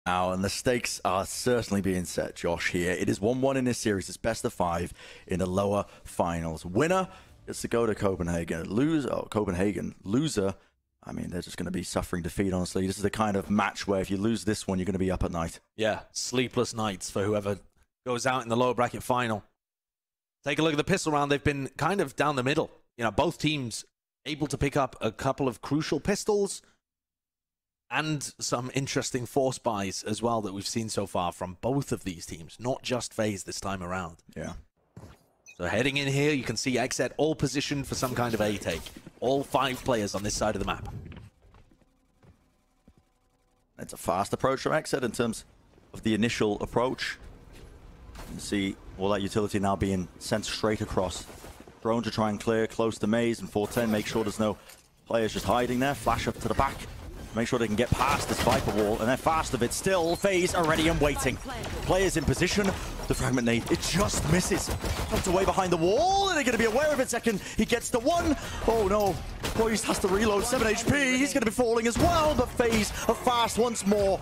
now, and the stakes are certainly being set, Josh, here. It is 1-1 in this series. It's best of 5 in the lower finals. Winner gets to go to Copenhagen. Copenhagen. Loser, I mean, they're just going to be suffering defeat, honestly. This is the kind of match where if you lose this one, you're going to be up at night. Yeah, sleepless nights for whoever goes out in the lower bracket final. Take a look at the pistol round. They've been kind of down the middle. You know, both teams able to pick up a couple of crucial pistols and some interesting force buys as well that we've seen so far from both of these teams, not just FaZe this time around. Yeah. So heading in here, you can see XSET all positioned for some kind of A take. All 5 players on this side of the map. It's a fast approach from XSET in terms of the initial approach. You see all that utility now being sent straight across. Drone to try and clear close to Maze and 410. Make sure there's no players just hiding there. Flash up to the back. Make sure they can get past this Viper wall, and they're fast of it still. FaZe are ready and waiting. Players in position. The fragment nade, it just misses. Tucked away behind the wall, and they're going to be aware of it. Second, he gets the one. Oh no, Poised has to reload 7 HP. He's going to be falling as well, but FaZe are fast once more.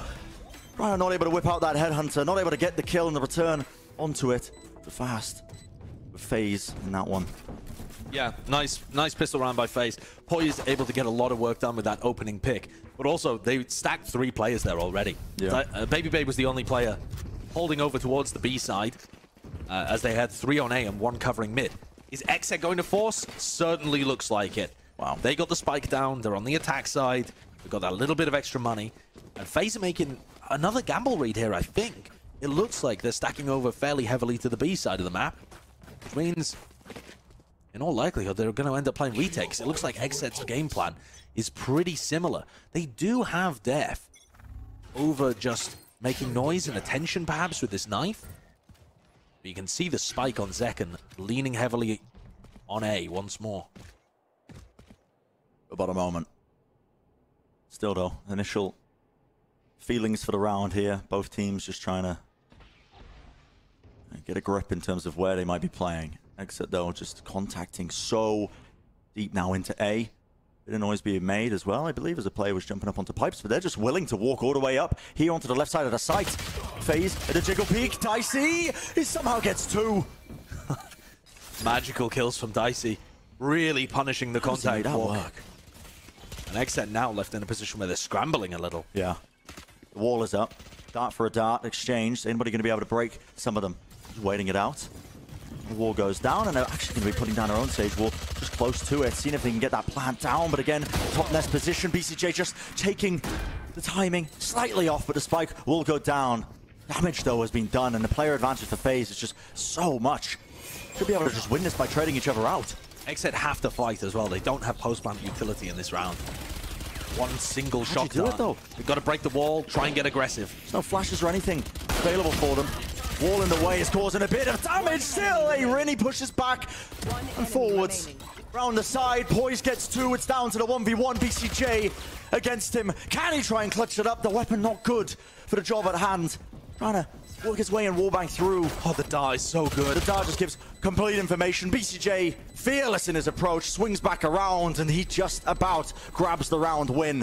Ryan not able to whip out that headhunter, not able to get the kill and the return onto it. The fast with FaZe in that one. Yeah, nice pistol round by FaZe. Poised able to get a lot of work done with that opening pick. But also, they stacked 3 players there already. Yeah. Baby Babe was the only player holding over towards the B side, as they had 3 on A and 1 covering mid. Is XSET going to force? Certainly looks like it. Wow. They got the spike down. They're on the attack side. They've got that little bit of extra money. And FaZe are making another gamble read here, I think. It looks like they're stacking over fairly heavily to the B side of the map, which means, in all likelihood, they're going to end up playing retakes. It looks like XSET's game plan is pretty similar. They do have def over just making noise and attention, perhaps, with this knife. But you can see the spike on Zekken leaning heavily on A once more. About a moment. Still, though, initial feelings for the round here. Both teams just trying to get a grip in terms of where they might be playing. XSET, though, just contacting so deep now into A. Bit of noise being made as well, I believe, as a player was jumping up onto pipes, but they're just willing to walk all the way up here onto the left side of the site. FaZe at the jiggle peak. Dicey, he somehow gets 2. Magical kills from Dicey, really punishing the contact walk. And XSET now left in a position where they're scrambling a little. Yeah. The wall is up. Dart for a dart, exchanged. Anybody going to be able to break some of them? Just waiting it out. The wall goes down, and they're actually going to be putting down their own stage wall just close to it, seeing if they can get that plant down. But again, top nest position. BCJ just taking the timing slightly off, but the spike will go down. Damage, though, has been done, and the player advantage for FaZe is just so much. Should be able to just win this by trading each other out. XSET have to fight as well. They don't have post-plant utility in this round. One single shot do it, though? They've got to break the wall, try and get aggressive. There's no flashes or anything available for them. Wall in the way is causing a bit of damage still. Rini pushes back and forwards. Round the side, Poise gets 2. It's down to the 1v1. BCJ against him. Can he try and clutch it up? The weapon not good for the job at hand. Trying to work his way and wallbang through. Oh, the dart is so good. The dart just gives complete information. BCJ, fearless in his approach, swings back around, and he just about grabs the round win.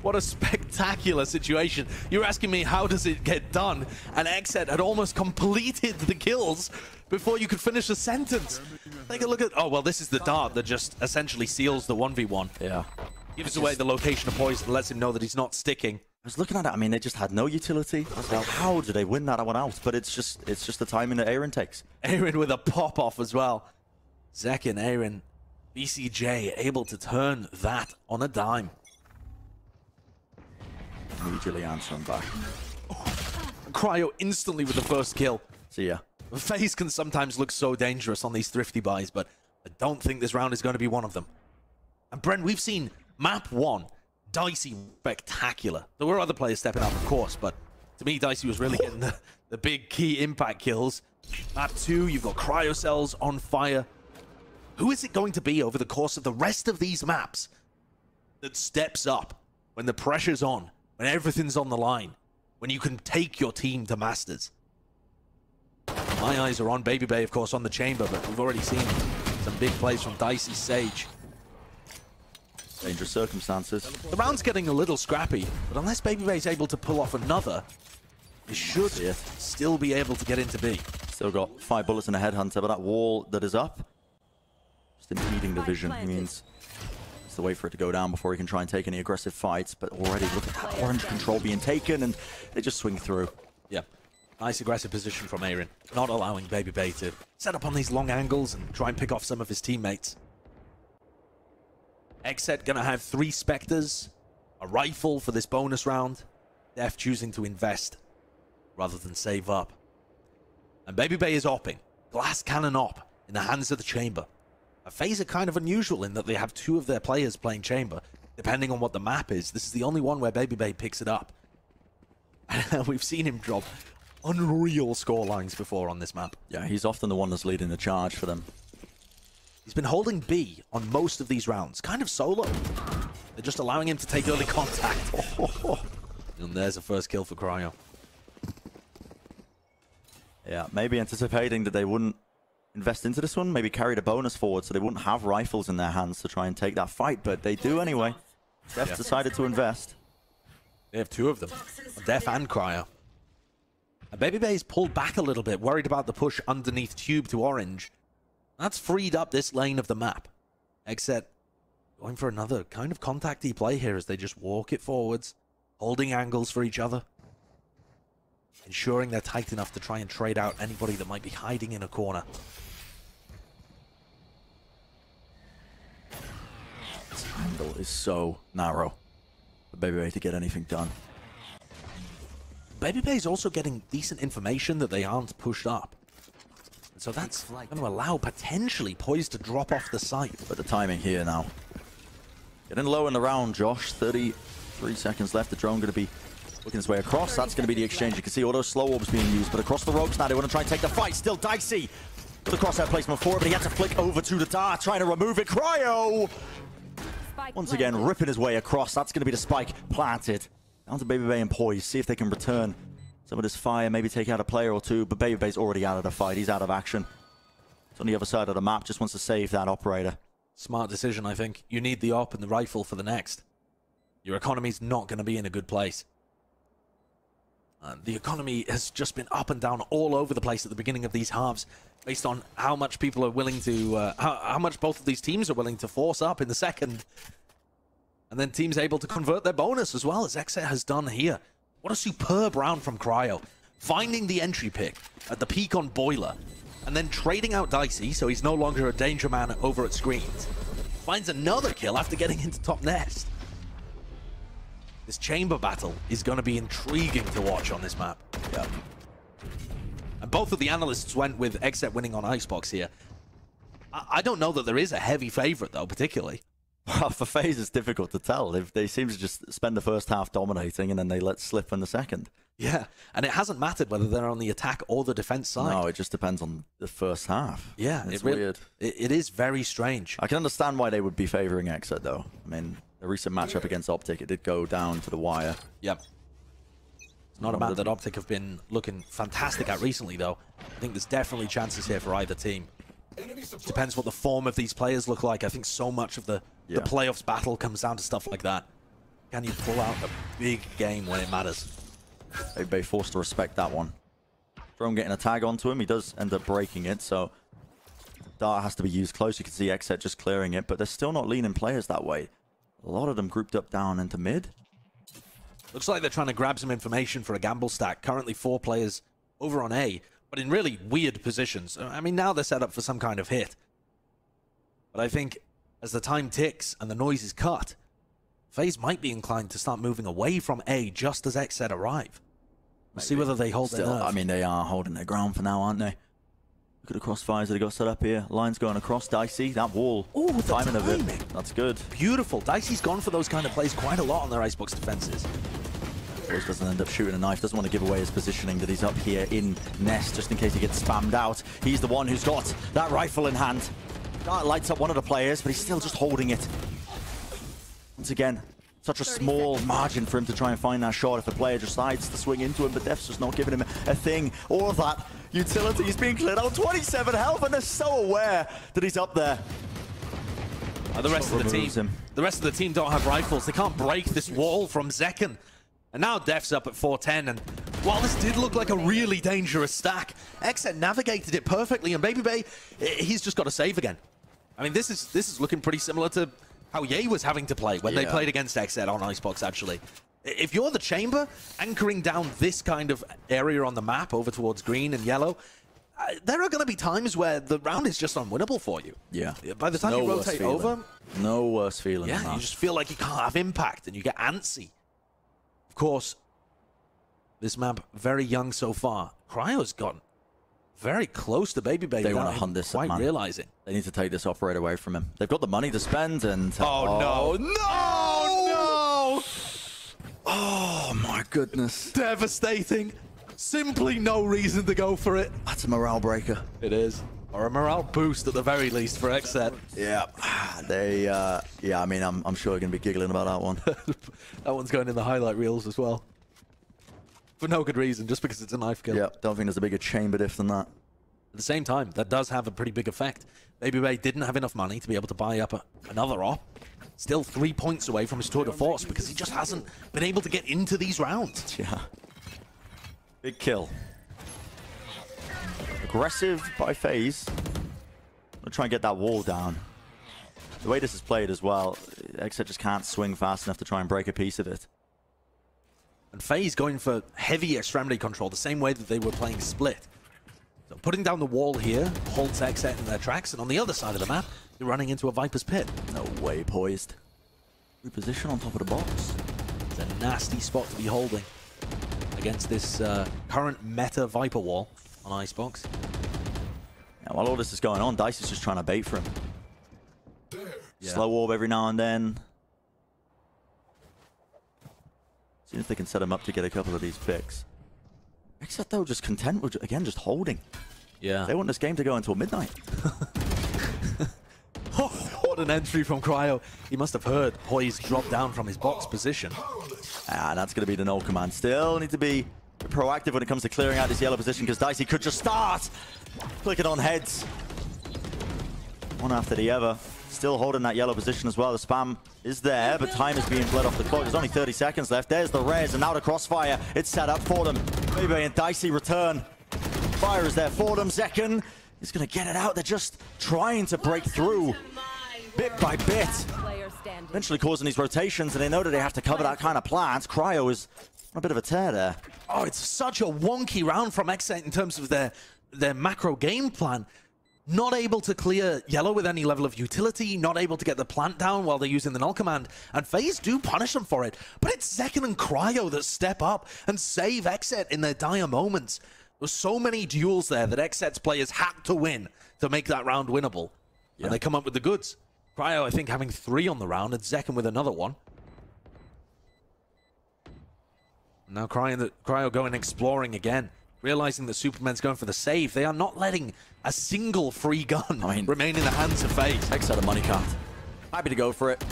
What a spectacular situation. You're asking me, how does it get done? And XSET had almost completed the kills before you could finish the sentence. Take a look at... Oh, well, this is the dart that just essentially seals the 1v1. Yeah. Gives away the location of Poise and lets him know that he's not sticking. I was looking at it. I mean, they just had no utility. I was like, how do they win that one out? But it's just the timing that Aaron takes. Aaron with a pop-off as well. Zekken, Aaron, BCJ able to turn that on a dime. Immediately answering back. Cryo instantly with the first kill. See ya. FaZe can sometimes look so dangerous on these thrifty buys, but I don't think this round is going to be one of them. And Brent, we've seen map 1. Dicey spectacular. There were other players stepping up, of course, but to me, Dicey was really getting the big key impact kills. Map 2, you've got cryocells on fire. Who is it going to be over the course of the rest of these maps that steps up when the pressure's on, when everything's on the line, when you can take your team to Masters? My eyes are on Baby Bay, of course, on the chamber, but we've already seen some big plays from Dicey Sage. Dangerous circumstances. The round's getting a little scrappy, but unless BabyBay's able to pull off another, they should still be able to get into B. Still got 5 bullets in a headhunter, but that wall that is up, just impeding the vision. He means it's to wait for it to go down before he can try and take any aggressive fights. But already look at that orange control being taken, and they just swing through. Yeah, nice aggressive position from Aaron, not allowing BabyBay to set up on these long angles and try and pick off some of his teammates. XSET gonna have 3 Spectres, a rifle for this bonus round. Def choosing to invest rather than save up. And BabyBay is opping. Glass cannon op in the hands of the chamber. A FaZe are kind of unusual in that they have 2 of their players playing chamber. Depending on what the map is, this is the only one where BabyBay picks it up. We've seen him drop unreal score lines before on this map. Yeah, he's often the one that's leading the charge for them. He's been holding B on most of these rounds, kind of solo. They're just allowing him to take early contact. And there's a first kill for Cryo. Yeah, maybe anticipating that they wouldn't invest into this one, maybe carried a bonus forward so they wouldn't have rifles in their hands to try and take that fight, but they do anyway. Def decided to invest. They have 2 of them, Def and Cryo. And BabyBay's pulled back a little bit, worried about the push underneath tube to orange. That's freed up this lane of the map. XSET going for another kind of contacty play here as they just walk it forwards, holding angles for each other, ensuring they're tight enough to try and trade out anybody that might be hiding in a corner. This angle is so narrow for BabyBay to get anything done. BabyBay's also getting decent information that they aren't pushed up. So that's going to allow potentially Poise to drop off the site. But the timing here now. Getting low in the round, Josh. 33 seconds left. The drone going to be looking his way across. That's going to be the exchange. You can see all those slow orbs being used. But across the ropes now, they want to try and take the fight. Still Dicey. Got the crosshair placement for it, but he had to flick over to the dart, trying to remove it. Cryo! Once again, ripping his way across. That's going to be the spike planted. Down to BabyBay and Poise. See if they can return some of this fire, maybe take out a player or 2, but BabyBay's already out of the fight. He's out of action. It's on the other side of the map, just wants to save that operator. Smart decision, I think. You need the op and the rifle for the next. Your economy's not going to be in a good place. The economy has just been up and down all over the place at the beginning of these halves, based on how much people are willing to, how much both of these teams are willing to force up in the second. And then teams able to convert their bonus as well, as XSET has done here. What a superb round from Cryo. Finding the entry pick at the peak on Boiler, and then trading out Dicey, so he's no longer a danger man over at screens. Finds another kill after getting into top nest. This chamber battle is going to be intriguing to watch on this map. Yeah. And both of the analysts went with XSET winning on IceBox here. I don't know that there is a heavy favorite, though, particularly. Well, for FaZe, it's difficult to tell. They seem to just spend the first half dominating, and then they let slip in the second. Yeah, and it hasn't mattered whether they're on the attack or the defense side. No, it just depends on the first half. Yeah, it's weird. It is very strange. I can understand why they would be favoring XSET, though. I mean, the recent matchup against Optic, it did go down to the wire. Yep. It's not a map that Optic have been looking fantastic at recently, though. I think there's definitely chances here for either team. Depends what the form of these players look like. I think so much of the playoffs battle comes down to stuff like that. Can you pull out a big game when it matters? BabyBay forced to respect that one. Drone getting a tag onto him. He does end up breaking it, so dart has to be used close. You can see XSET just clearing it, but they're still not leaning players that way. A lot of them grouped up down into mid. Looks like they're trying to grab some information for a gamble stack. Currently 4 players over on A, but in really weird positions. I mean, now they're set up for some kind of hit. But I think as the time ticks and the noise is cut, FaZe might be inclined to start moving away from A just as XSET arrive. We'll see whether they hold their nerve. I mean, they are holding their ground for now, aren't they? Look at the crossfires that they got set up here. Lines going across. Dicey, that wall. Oh, the timing of it. That's good. Beautiful. Dicey's gone for those kind of plays quite a lot on their IceBox defenses. Poise doesn't end up shooting a knife. Doesn't want to give away his positioning that he's up here in nest, just in case he gets spammed out. He's the one who's got that rifle in hand. Dart lights up one of the players, but he's still just holding it. Once again, such a small margin for him to try and find that shot if a player decides to swing into him, but Def's just not giving him a thing. All of that utility is being cleared out. 27 health, and they're so aware that he's up there. The rest of the team don't have rifles. They can't break this wall from Zekken. And now Def's up at 410, and while this did look like a really dangerous stack, XSET navigated it perfectly, and Baby Bay, he's just got to save again. I mean, this is looking pretty similar to how Ye was having to play when they played against XSET on IceBox, actually. If you're the Chamber, anchoring down this kind of area on the map over towards green and yellow, there are going to be times where the round is just unwinnable for you. Yeah. By the time you rotate over... No worse feeling than that. You just feel like you can't have impact, and you get antsy. Of course, this map, very young so far. Cryo's gotten very close to Baby Bay. They want to hunt this up, man. Realizing. They need to take this off right away from him. They've got the money to spend, and... Oh, no. No! Oh, my goodness. Devastating. Simply no reason to go for it. That's a morale breaker. It is. Or a morale boost at the very least for XSET. Yeah. Yeah, I mean, I'm sure you're going to be giggling about that one. That one's going in the highlight reels as well. For no good reason, just because it's a knife kill. Yeah, don't think there's a bigger chamber diff than that. At the same time, that does have a pretty big effect. Baby Bay didn't have enough money to be able to buy up another op. Still 3 points away from his tour de force because he just hasn't been able to get into these rounds. Yeah. Big kill. Aggressive by FaZe. I'll try and get that wall down. The way this is played as well, XSET just can't swing fast enough to try and break a piece of it. And FaZe going for heavy extremity control, the same way that they were playing Split. So putting down the wall here holds XSET in their tracks, and on the other side of the map, you're running into a Viper's Pit. No way, poised. Reposition on top of the box. It's a nasty spot to be holding against this current meta Viper wall on IceBox. Yeah, while all this is going on, Dice is just trying to bait for him. Yeah. Slow orb every now and then. See if they can set him up to get a couple of these picks. Except though, just content with, again, just holding. Yeah. They want this game to go until midnight. Oh, what an entry from Cryo. He must have heard Poise drop down from his box position. Ah, that's going to be the null command. Still need to be proactive when it comes to clearing out this yellow position, because Dicey could just start clicking on heads. One after the other. Still holding that yellow position as well. The spam is there, but time is being bled off the clock. There's only 30 seconds left. There's the res, and now the crossfire. It's set up for them. Baby and Dicey return. Fire is there for them. Zekken is going to get it out. They're just trying to break through bit by bit. Eventually causing these rotations, and they know that they have to cover that kind of plant. Cryo is on a bit of a tear there. Oh, it's such a wonky round from XSET in terms of their macro game plan. Not able to clear yellow with any level of utility, not able to get the plant down while they're using the null command. And FaZe do punish them for it, but it's Zekken and Cryo that step up and save XSET in their dire moments. There's so many duels there that XSET's players had to win to make that round winnable. Yeah. And they come up with the goods. Cryo, I think, having 3 on the round, and Zekken with another one. Now Cryo going exploring again, realizing that Superman's going for the save. They are not letting a single free gun remain in the hands of FaZe. X out of money cart. Happy to go for it.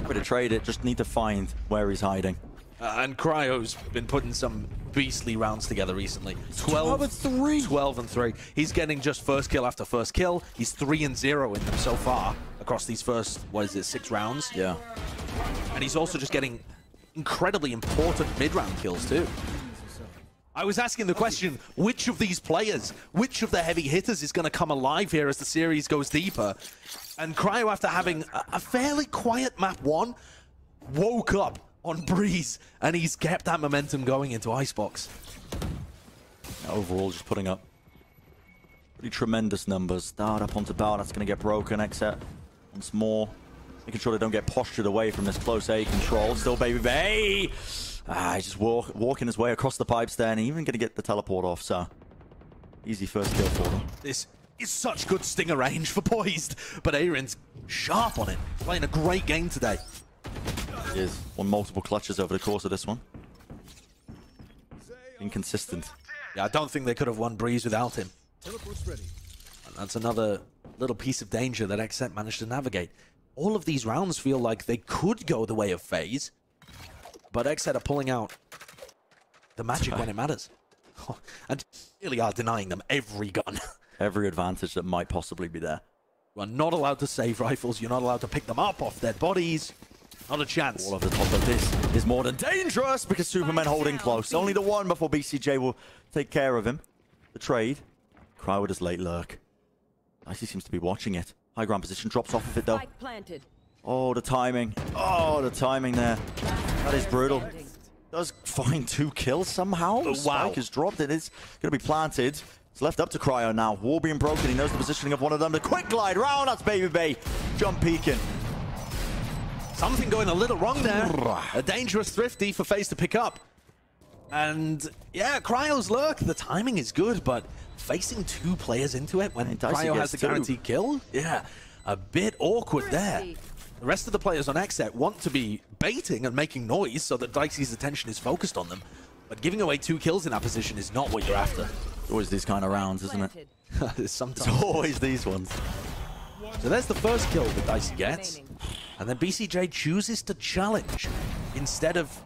Happy to trade it. Just need to find where he's hiding. And Cryo's been putting some beastly rounds together recently. 12 and 3. 12 and 3. He's getting just first kill after first kill. He's 3-0 in them so far across these first, 6 rounds? Yeah. And he's also just getting incredibly important mid-round kills too. I was asking the question, which of these players, which of the heavy hitters is going to come alive here as the series goes deeper? And Cryo, after having a fairly quiet map 1, woke up on Breeze, and he's kept that momentum going into IceBox. Overall, just putting up pretty tremendous numbers. Start up onto Bow, that's going to get broken. XSET once more, making sure they don't get postured away from this close A control. Still Baby Bay. He's just walking his way across the pipes there, and even going to get the teleport off, so easy first kill for them. This is such good stinger range for Poised, but Aaron's sharp on it. Playing a great game today. He is. Won multiple clutches over the course of this one. Inconsistent. Yeah, I don't think they could have won Breeze without him. And that's another little piece of danger that XSET managed to navigate. All of these rounds feel like they could go the way of FaZe, but XSET are pulling out the magic when it matters. And really are denying them every gun. Every advantage that might possibly be there. You are not allowed to save rifles. You're not allowed to pick them up off dead bodies. Not a chance. All of the top of this is more than dangerous because Superman holding close. Only the one before BCJ will take care of him. The trade. Cryo with his late lurk. Icy seems to be watching it. High ground position drops off of it though. Oh, the timing. Oh, the timing there. That is brutal. Does find 2 kills somehow. Wow. Spike has dropped. It is going to be planted. It's left up to Cryo now. Wall being broken. He knows the positioning of one of them. The quick glide round. That's Baby Bay. Jump peeking. Something going a little wrong there. A dangerous thrifty for FaZe to pick up. And yeah, Cryo's lurk. The timing is good, but facing 2 players into it when Cryo has the guaranteed kill? Yeah, a bit awkward there. The rest of the players on XSET want to be baiting and making noise so that Dicey's attention is focused on them. But giving away 2 kills in that position is not what you're after. Always these kind of rounds, isn't it? Sometimes. It's always these ones. So there's the first kill that Dicey gets. And then BCJ chooses to challenge instead of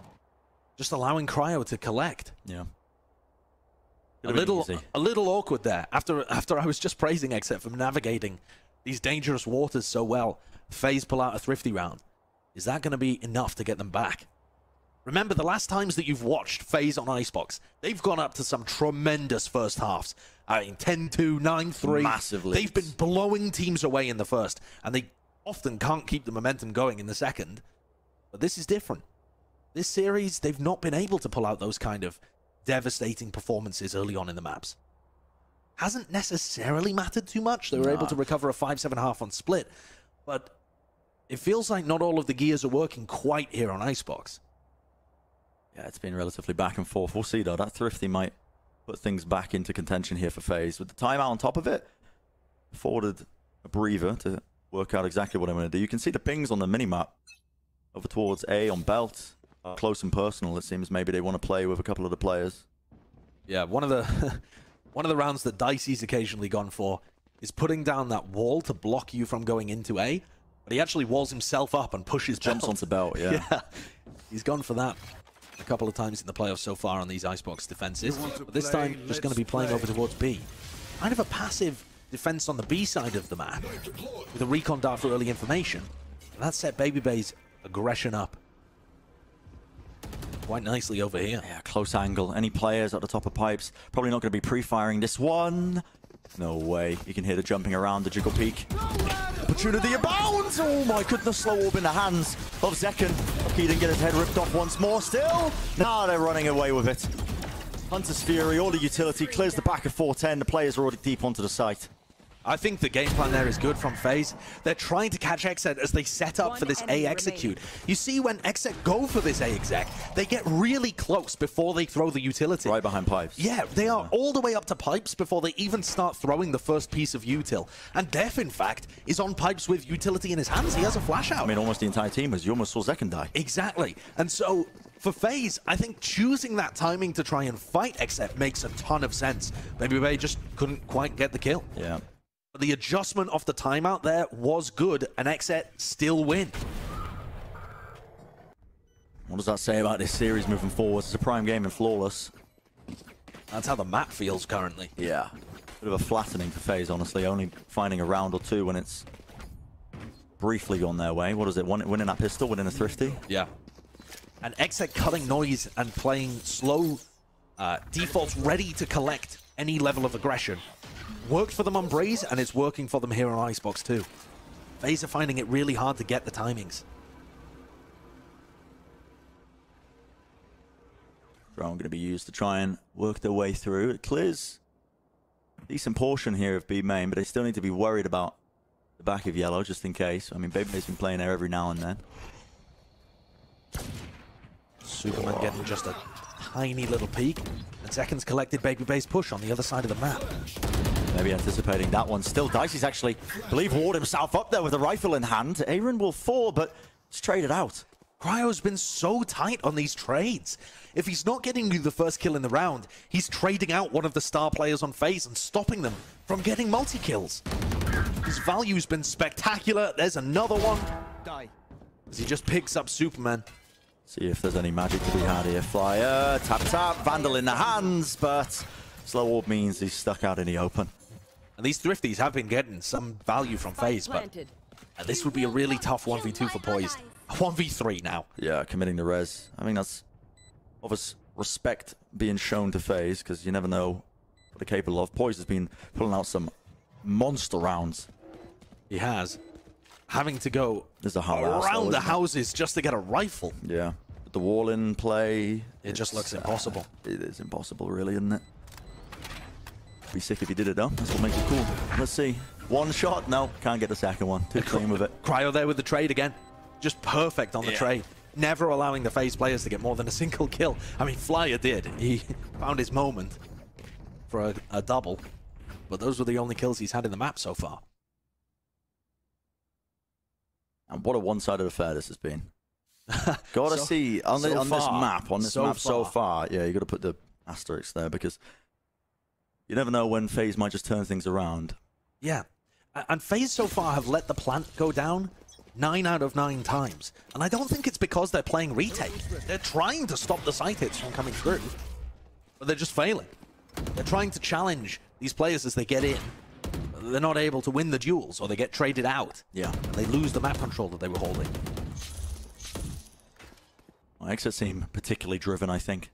just allowing Cryo to collect. Yeah. A little awkward there. After I was just praising XSET for navigating these dangerous waters so well, FaZe pull out a thrifty round. Is that going to be enough to get them back? Remember, the last times that you've watched FaZe on IceBox, they've gone up to some tremendous first halves. I mean, 10-2, 9-3. Massively. They've been blowing teams away in the first, and they often can't keep the momentum going in the second. But this is different. This series, they've not been able to pull out those kind of devastating performances early on in the maps. Hasn't necessarily mattered too much. They were able to recover a 5-7 on split, but it feels like not all of the gears are working quite here on IceBox. Yeah, it's been relatively back and forth. We'll see though. That thrifty might put things back into contention here for FaZe. With the timeout on top of it, afforded a breather to work out exactly what I'm going to do. You can see the pings on the minimap over towards A on Belt. Close and personal, it seems. Maybe they want to play with a couple of the players. Yeah, one of the rounds that Dicey's occasionally gone for is putting down that wall to block you from going into A, but he actually walls himself up and pushes Jumps Belt. onto Belt, yeah. Yeah, he's gone for that a couple of times in the playoffs so far on these IceBox defenses, but this time just going to be playing over towards B. Kind of a passive defense on the B side of the map with a recon dart for early information, and that set Baby Bay's aggression up quite nicely over here. Yeah, close angle. Any players at the top of pipes probably not going to be pre-firing this one. No way. You can hear the jumping around, the jiggle peek. Opportunity abounds! Oh my goodness, slow orb in the hands of Zekken. He didn't get his head ripped off once more still. Now they're running away with it. Hunter's Fury, all the utility, clears the back of 410. The players are already deep onto the site. I think the game plan there is good from FaZe. They're trying to catch XSET as they set up for this A execute. You see when XSET go for this A exec, they get really close before they throw the utility. Right behind pipes. Yeah, they are all the way up to pipes before they even start throwing the first piece of util. And Def, in fact, is on pipes with utility in his hands. He has a flash out. I mean, almost the entire team was. You almost saw Zekken die. Exactly. And so for FaZe, I think choosing that timing to try and fight XSET makes a ton of sense. Baby Bay just couldn't quite get the kill. Yeah. The adjustment of the timeout there was good, and XSET still win. What does that say about this series moving forward? It's a prime game in Flawless. That's how the map feels currently. Yeah. Bit of a flattening for FaZe, honestly. Only finding a round or two when it's briefly gone their way. What is it? Winning that pistol, winning a thrifty? Yeah. And XSET cutting noise and playing slow defaults ready to collect any level of aggression. Worked for them on Breeze, and it's working for them here on IceBox too. FaZe are finding it really hard to get the timings. Drone going to be used to try and work their way through. It clears a decent portion here of B main, but they still need to be worried about the back of yellow, just in case. I mean, Baby's been playing there every now and then. Superman getting just a tiny little peek, and Zekken's collected Baby Bay's push on the other side of the map. Maybe anticipating that one. Still, Dicey's actually, I believe, walled himself up there with a rifle in hand. Aaron will fall, but it's traded out. Cryo's been so tight on these trades. If he's not getting you the first kill in the round, he's trading out one of the star players on FaZe and stopping them from getting multi-kills. His value's been spectacular. There's another one. Die. As he just picks up Superman. See if there's any magic to be had here. Flyer, tap tap, Vandal in the hands, but slow orb means he's stuck out in the open. And these Thrifties have been getting some value from FaZe, but this would be a really tough 1v2 for Poised. A 1v3 now. Yeah, committing the res. I mean, that's obvious respect being shown to FaZe, because you never know what they're capable of. Poised has been pulling out some monster rounds. He has. Having to go around though, the houses just to get a rifle. Yeah. With the wall in play. It just looks impossible. It is impossible, really, isn't it? Be sick if he did it, though. That's what makes it cool. Let's see. One shot? No, can't get the second one. Too clean with it. Cryo there with the trade again. Just perfect on the trade. Never allowing the FaZe players to get more than a single kill. I mean, Flyer did. He found his moment for a double. But those were the only kills he's had in the map so far. And what a one-sided affair this has been. Gotta see on this map so far. Yeah, you got to put the asterisk there, because you never know when FaZe might just turn things around. Yeah, and FaZe so far have let the plant go down 9 out of 9 times, and I don't think it's because they're playing retake. They're trying to stop the side hits from coming through, but they're just failing. They're trying to challenge these players as they get in. They're not able to win the duels, or they get traded out. Yeah. And they lose the map control that they were holding. Well, XSET seem particularly driven, I think,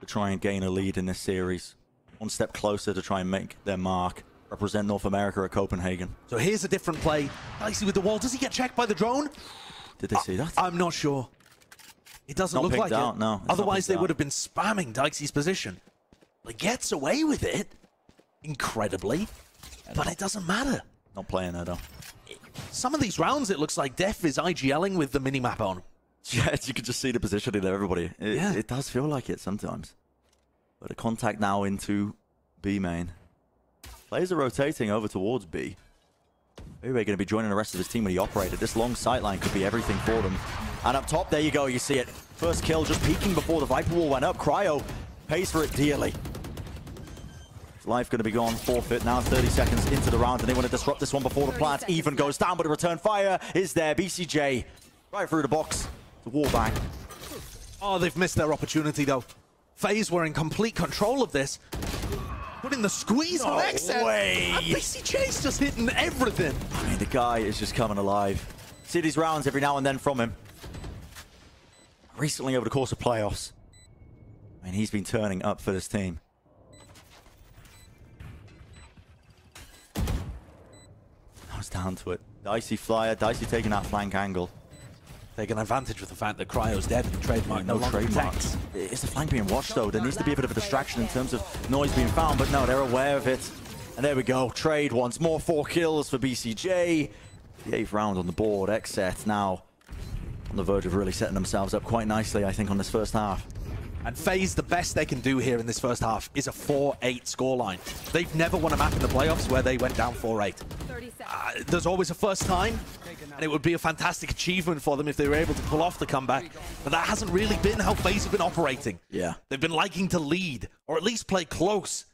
to try and gain a lead in this series. One step closer to try and make their mark, represent North America at Copenhagen. So here's a different play. Dicey with the wall. Does he get checked by the drone? Did they see that? I'm not sure. It doesn't look like it. No, otherwise, they would have been spamming Dicey's position. He gets away with it, incredibly, but it doesn't matter. Not playing there, though. Some of these rounds, it looks like Def is IGLing with the minimap on. Yeah, you can just see the positioning of everybody. It does feel like it sometimes. But a contact now into B main. Players are rotating over towards B. Maybe we're going to be joining the rest of his team when he operated. This long sight line could be everything for them. And up top, there you go, you see it. First kill just peeking before the Viper wall went up. Cryo pays for it dearly. His life going to be gone, forfeit. Now 30 seconds into the round, and they want to disrupt this one before the plant even goes down, but the return fire is there. BCJ right through the box. The wall bang. Oh, they've missed their opportunity, though. FaZe were in complete control of this. Putting the squeeze on XSET. And BCJ's just hitting everything. I mean, the guy is just coming alive. See these rounds every now and then from him. Recently over the course of playoffs. I mean, he's been turning up for this team. I was down to it. Dicey Flyer, Dicey taking that flank angle. Taking advantage of the fact that Cryo's dead and trademark no trademarks. Is the flank being watched, though? There needs to be a bit of a distraction in terms of noise being found, but no, they're aware of it. And there we go. Trade once more. 4 kills for BCJ. The 8th round on the board. XSET now on the verge of really setting themselves up quite nicely, I think, on this first half. And FaZe, the best they can do here in this first half is a 4-8 scoreline. They've never won a map in the playoffs where they went down 4-8. There's always a first time, and it would be a fantastic achievement for them if they were able to pull off the comeback. But that hasn't really been how FaZe have been operating. Yeah. They've been liking to lead, or at least play close.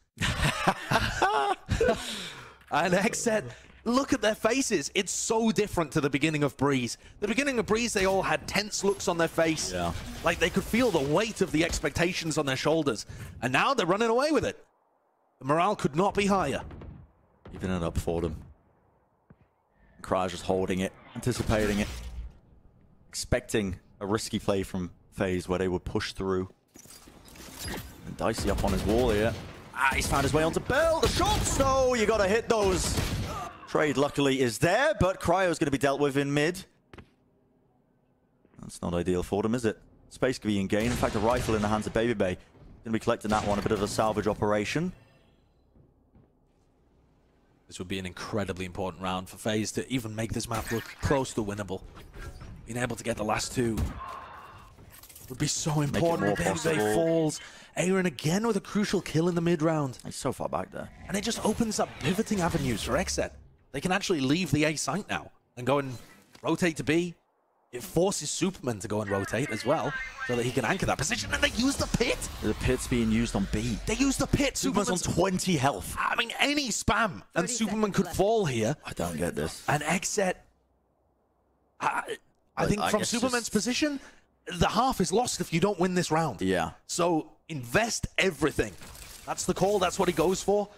And XSET, look at their faces. It's so different to the beginning of Breeze. The beginning of Breeze, they all had tense looks on their face. Yeah. Like they could feel the weight of the expectations on their shoulders. And now they're running away with it. The morale could not be higher. Even it up for them. Cryo just holding it, anticipating it. Expecting a risky play from FaZe where they would push through. And Dicey up on his wall here. He's found his way onto Bell. The shots, though, you gotta hit those. Trade, luckily, is there, but Cryo's going to be dealt with in mid. That's not ideal for them, is it? Space could be in gain. In fact, a rifle in the hands of Baby Bay. Going to be collecting that one, a bit of a salvage operation. This would be an incredibly important round for FaZe to even make this map look close to winnable. Being able to get the last 2 would be so important. Baby Bay falls. Aaron again with a crucial kill in the mid-round. He's so far back there. And it just opens up pivoting avenues for XSET. They can actually leave the A site now and go and rotate to B. It forces Superman to go and rotate as well so that he can anchor that position. And they use the pit. The pit's being used on B. They use the pit. Superman's on 20 health. I mean, any spam and Superman could fall here. I don't get this. And XSET, I think from Superman's position, the half is lost if you don't win this round. Yeah. So invest everything. That's the call. That's what he goes for.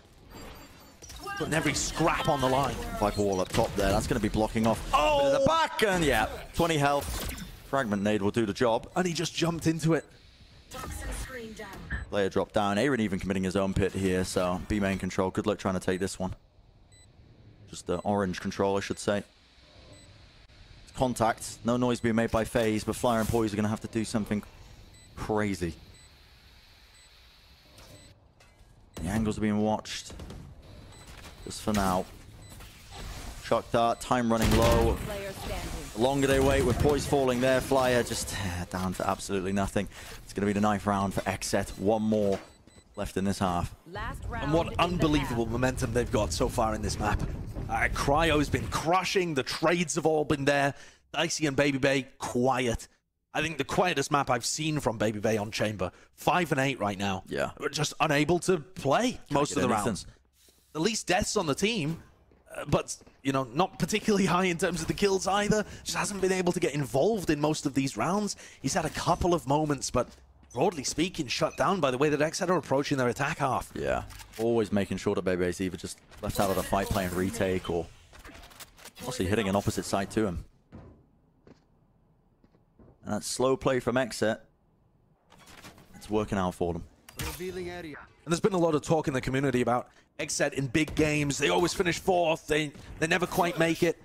putting every scrap on the line. Viper wall up top there. That's going to be blocking off. Oh! The back, and yeah, 20 health. Fragment nade will do the job. And he just jumped into it. Player dropped down. Aaron even committing his own pit here, so B main control. Good luck trying to take this one. Just the orange control, I should say. Contact. No noise being made by FaZe, but Flyer and Poise are going to have to do something crazy. The angles are being watched. Just for now. Shock dart, time running low. The longer they wait with Poise falling there, Flyer just down to absolutely nothing. It's going to be the 9th round for XSET. One more left in this half. And what unbelievable momentum they've got so far in this map. Cryo's been crushing. The trades have all been there. Dicey and BabyBay, quiet. I think the quietest map I've seen from BabyBay on Chamber. 5 and 8 right now. Yeah. We're just unable to play most of the rounds. The least deaths on the team, but, you know, not particularly high in terms of the kills either. Just hasn't been able to get involved in most of these rounds. He's had a couple of moments, but broadly speaking, shut down by the way that XSET are approaching their attack half. Yeah, always making sure that BabyBay's either just left out of the fight playing retake or mostly hitting an opposite side to him. And that slow play from XSET, it's working out for them. And there's been a lot of talk in the community about XSET in big games. They always finish 4th. They never quite make it.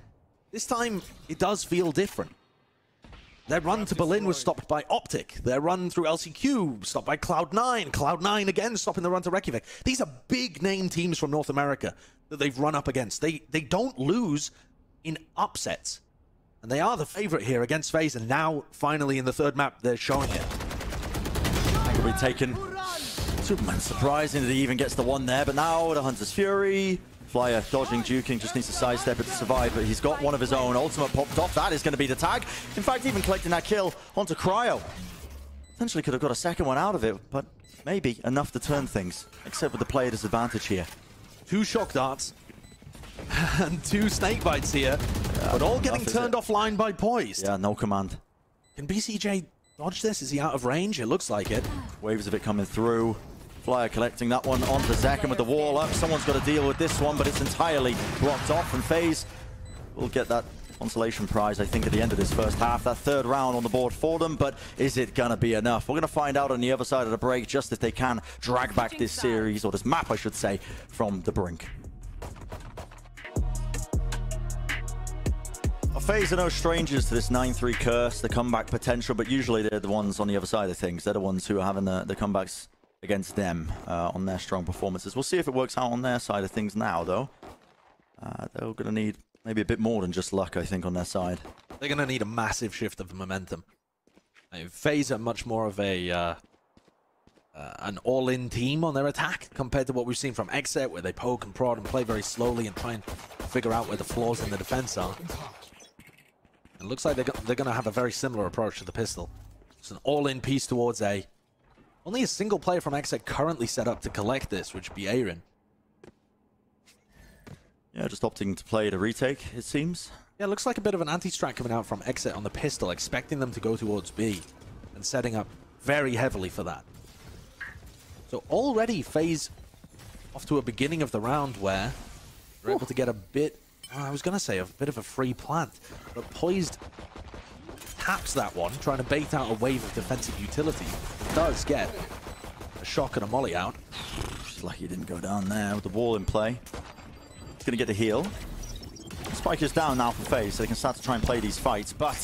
This time, it does feel different. Their run to Berlin was stopped by Optic. Their run through LCQ stopped by Cloud9. Cloud9 again stopping the run to Reykjavik. These are big name teams from North America that they've run up against. They don't lose in upsets. And they are the favorite here against FaZe, and now, finally, in the 3rd map, they're showing it. Will be taken. Superman surprising that he even gets the one there, but now the Hunter's Fury. Flyer dodging, duking, just needs to sidestep it to survive, but he's got one of his own. Ultimate popped off. That is going to be the tag. In fact, even collecting that kill onto Cryo. Potentially could have got a second one out of it, but maybe enough to turn things, except with the player disadvantage here. 2 shock darts and 2 snake bites here, but all getting turned offline by Poised. Yeah, no command. Can BCJ dodge this? Is he out of range? It looks like it. Waves of it coming through. Flyer collecting that one onto Zekken with the wall up. Someone's got to deal with this one, but it's entirely blocked off, and FaZe will get that consolation prize, I think, at the end of this first half. That 3rd round on the board for them, but is it going to be enough? We're going to find out on the other side of the break, just if they can drag back this series, or this map, I should say, from the brink. FaZe are no strangers to this 9-3 curse, the comeback potential, but usually they're the ones on the other side of things. They're the ones who are having the comebacks against them on their strong performances. We'll see if it works out on their side of things now, though. They're going to need maybe a bit more than just luck, I think, on their side. They're going to need a massive shift of momentum. FaZe are much more of a an all-in team on their attack compared to what we've seen from XSET, where they poke and prod and play very slowly and try and figure out where the flaws in the defense are. It looks like they're going to have a very similar approach to the pistol. It's an all-in piece towards A. Only a single player from XSET currently set up to collect this, which would be Aaron. Yeah, just opting to play the retake, it seems. Yeah, it looks like a bit of an anti-strat coming out from XSET on the pistol, expecting them to go towards B, and setting up very heavily for that. So already FaZe off to a beginning of the round where they're able to get a bit, I was going to say, a bit of a free plant, but Poised taps that one, trying to bait out a wave of defensive utility. Does get a shock and a molly out. Just lucky he didn't go down there with the wall in play. He's going to get the heal. Spike is down now for FaZe, so they can start to try and play these fights, but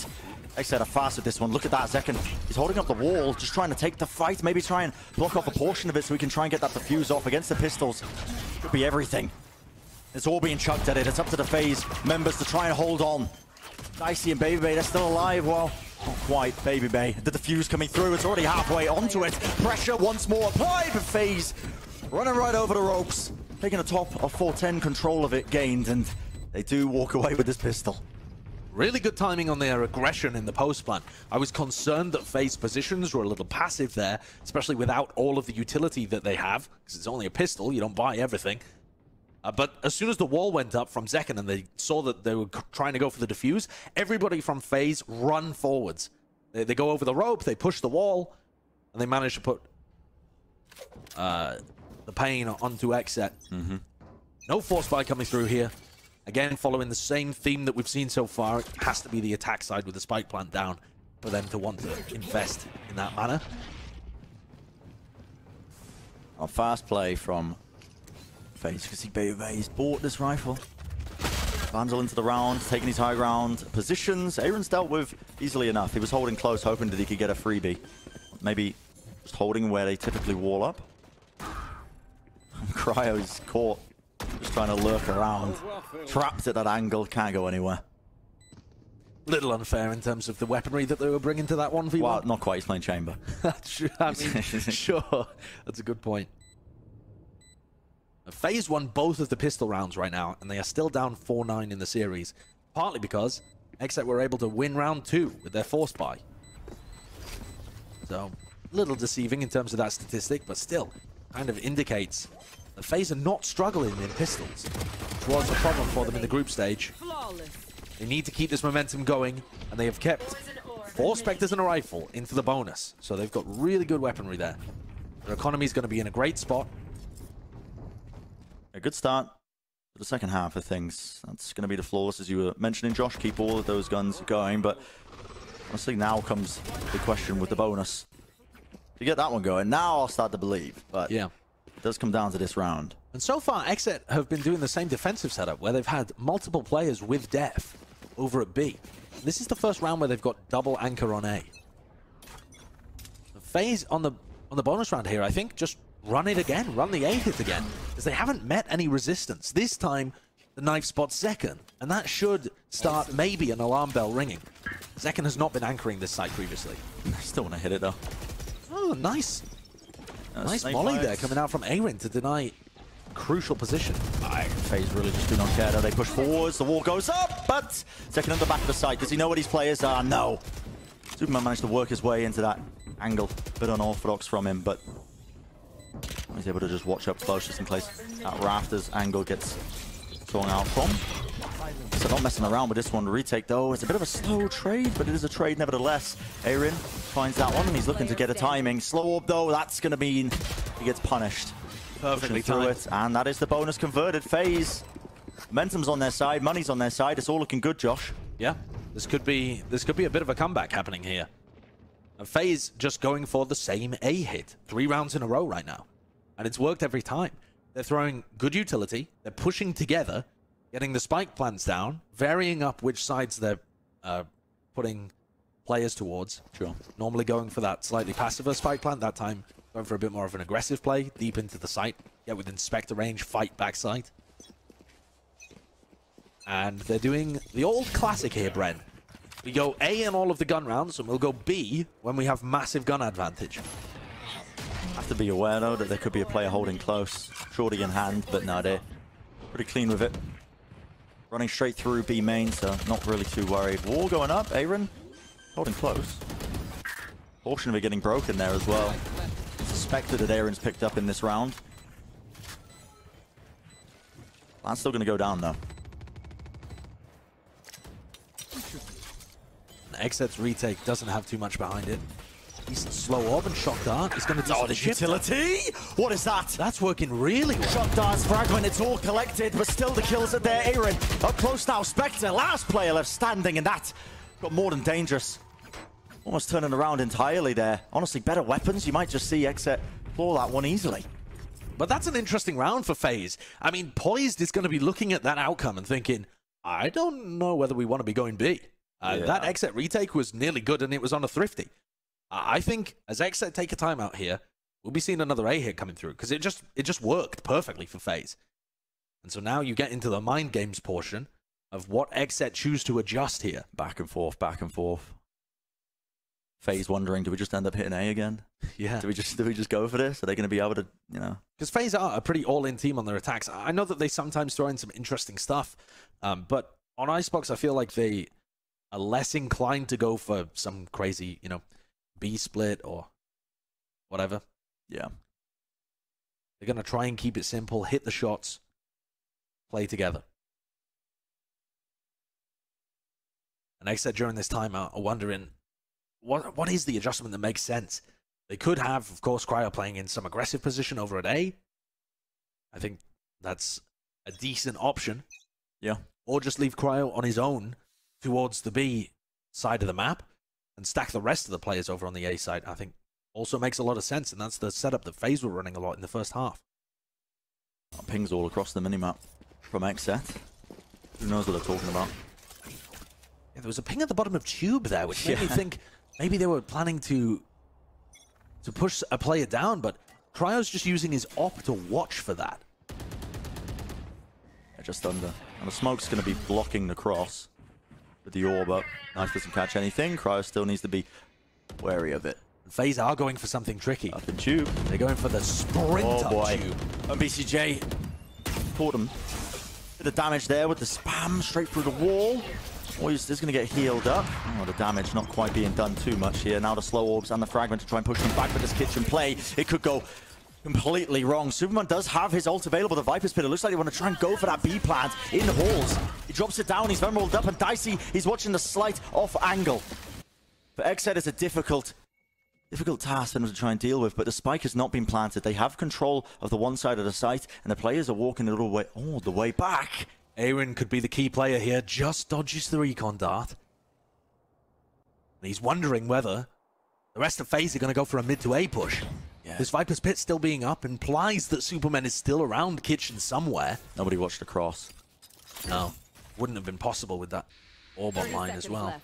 XSET are fast with this one. Look at that, Zekken. He's holding up the wall, just trying to take the fight, maybe try and block off a portion of it so we can try and get that defuse off against the pistols. Could be everything. It's all being chucked at it. It's up to the FaZe members to try and hold on. Dicey and BabyBay, they're still alive. Well, not quite. BabyBay, the defuse coming through. It's already halfway onto it. Pressure once more applied, but FaZe running right over the ropes. Taking a top of 410, control of it gained, and they do walk away with this pistol. Really good timing on their aggression in the post plan. I was concerned that FaZe positions were a little passive there, especially without all of the utility that they have, because it's only a pistol, you don't buy everything. But as soon as the wall went up from Zekken and they saw that they were trying to go for the defuse, everybody from FaZe run forwards. They go over the rope, they push the wall, and they manage to put the pain onto XSET. No force buy coming through here. Again, following the same theme that we've seen so far. It has to be the attack side with the spike plant down for them to want to invest in that manner. A fast play from FaZe. You can see VA's bought this rifle. Vandal into the round, taking his high ground positions. Aaron's dealt with easily enough. He was holding close, hoping that he could get a freebie. Maybe just holding where they typically wall up. Cryo's caught, just trying to lurk around. Trapped at that angle, can't go anywhere. Little unfair in terms of the weaponry that they were bringing to that 1v1. Well, not quite, he's playing chamber. I mean, sure. That's a good point. FaZe won both of the pistol rounds right now, and they are still down 4-9 in the series. Partly because XSET were able to win round 2 with their force buy. So, a little deceiving in terms of that statistic, but still kind of indicates that FaZe are not struggling in pistols, which was a problem for them in the group stage. They need to keep this momentum going, and they have kept 4 Spectres and a rifle into the bonus. So they've got really good weaponry there. Their economy is going to be in a great spot. A good start for the second half of things. That's going to be the flaws, as you were mentioning, Josh. Keep all of those guns going, but honestly, now comes the question with the bonus. If you get that one going, now I'll start to believe. But yeah, it does come down to this round. And so far, XSET have been doing the same defensive setup, where they've had multiple players with def over at B. This is the first round where they've got double anchor on A. The FaZe on the bonus round here, I think, just run it again, run the A hit again, because they haven't met any resistance. This time, the knife spots Zekken, and that should start maybe an alarm bell ringing. Zekken has not been anchoring this site previously. Still want to hit it though. Oh, nice. Nice volley there coming out from Aaron to deny crucial position. FaZe really just do not care though. They push forwards, the wall goes up, but Zekken on the back of the site. Does he know what his players are? No. Superman managed to work his way into that angle. Bit unorthodox from him, but he's able to just watch up close just in case that rafters angle gets swung out from. So not messing around with this one. Retake though, it's a bit of a slow trade, but it is a trade nevertheless. Aaron finds that one and he's looking to get a timing. Slow orb though, that's going to mean he gets punished. Perfectly through it, and that is the bonus converted. FaZe, momentum's on their side, money's on their side. It's all looking good, Josh. Yeah, this could be a bit of a comeback happening here. And FaZe just going for the same A hit 3 rounds in a row right now, and it's worked every time. They're throwing good utility, they're pushing together, getting the spike plants down, varying up which sides they're putting players towards. Sure. Normally going for that slightly passive spike plant, that time going for a bit more of an aggressive play, deep into the site, get within Spectre range, fight backside. And they're doing the old classic here, Bren. We go A in all of the gun rounds, and we'll go B when we have massive gun advantage. Have to be aware though that there could be a player holding close, shorty in hand, but no, they're pretty clean with it. Running straight through B main, so not really too worried. Wall going up, Aaron holding close. Portion of it getting broken there as well. Suspected that Aaron's picked up in this round. Plan's still going to go down though. XSET's retake doesn't have too much behind it. Decent slow orb and shock dart. He's going to do the utility! What is that? That's working really well. Shock darts, fragment, it's all collected, but still the kills are there. Aaron up close now. Spectre, last player left standing, and that got more than dangerous. Almost turning around entirely there. Honestly, better weapons. You might just see XSET claw that one easily. But that's an interesting round for FaZe. I mean, Poised is going to be looking at that outcome and thinking, I don't know whether we want to be going B. That XSET retake was nearly good, and it was on a thrifty. I think as XSET take a timeout here, we'll be seeing another A hit coming through, because it just worked perfectly for FaZe. And so now you get into the mind games portion of what XSET choose to adjust here. Back and forth, back and forth. FaZe wondering, do we just end up hitting A again? Yeah. Do we just go for this? Are they going to be able to, you know? Because FaZe are a pretty all-in team on their attacks. I know that they sometimes throw in some interesting stuff, but on IceBox, I feel like they are less inclined to go for some crazy, you know, B split or whatever. Yeah. They're going to try and keep it simple, hit the shots, play together. And XSET during this timeout are wondering, what is the adjustment that makes sense? They could have, of course, Cryo playing in some aggressive position over at A. I think that's a decent option. Yeah. Or just leave Cryo on his own towards the B side of the map and stack the rest of the players over on the A side, I think also makes a lot of sense. And that's the setup that FaZe were running a lot in the first half. Pings all across the minimap from XSET. Who knows what they're talking about? Yeah, there was a ping at the bottom of Tube there, which made me think maybe they were planning to push a player down, but Cryo's just using his op to watch for that. Yeah, just under. And the smoke's going to be blocking the cross with the orb up. Knife doesn't catch anything. Cryo still needs to be wary of it. FaZe are going for something tricky. Up in Tube. They're going for the sprint up Tube. And BCJ caught him. Bit of damage there with the spam straight through the wall. Oh, he's going to get healed up. Oh, the damage not quite being done too much here. Now the slow orbs and the fragment to try and push them back with this kitchen play. It could go completely wrong. Superman does have his ult available, the Viper's Pit. It looks like they want to try and go for that B plant in the halls. He drops it down, he's then rolled up, and Dicey, he's watching the slight off angle. But XSET is a difficult task for them to try and deal with, but the spike has not been planted. They have control of the one side of the site, and the players are walking all the way back. Aaron could be the key player here, just dodges the recon dart. And he's wondering whether the rest of FaZe are going to go for a mid to A push. Yeah. This Viper's Pit still being up implies that Superman is still around kitchen somewhere. Nobody watched the cross. No, wouldn't have been possible with that orb online as well. Left.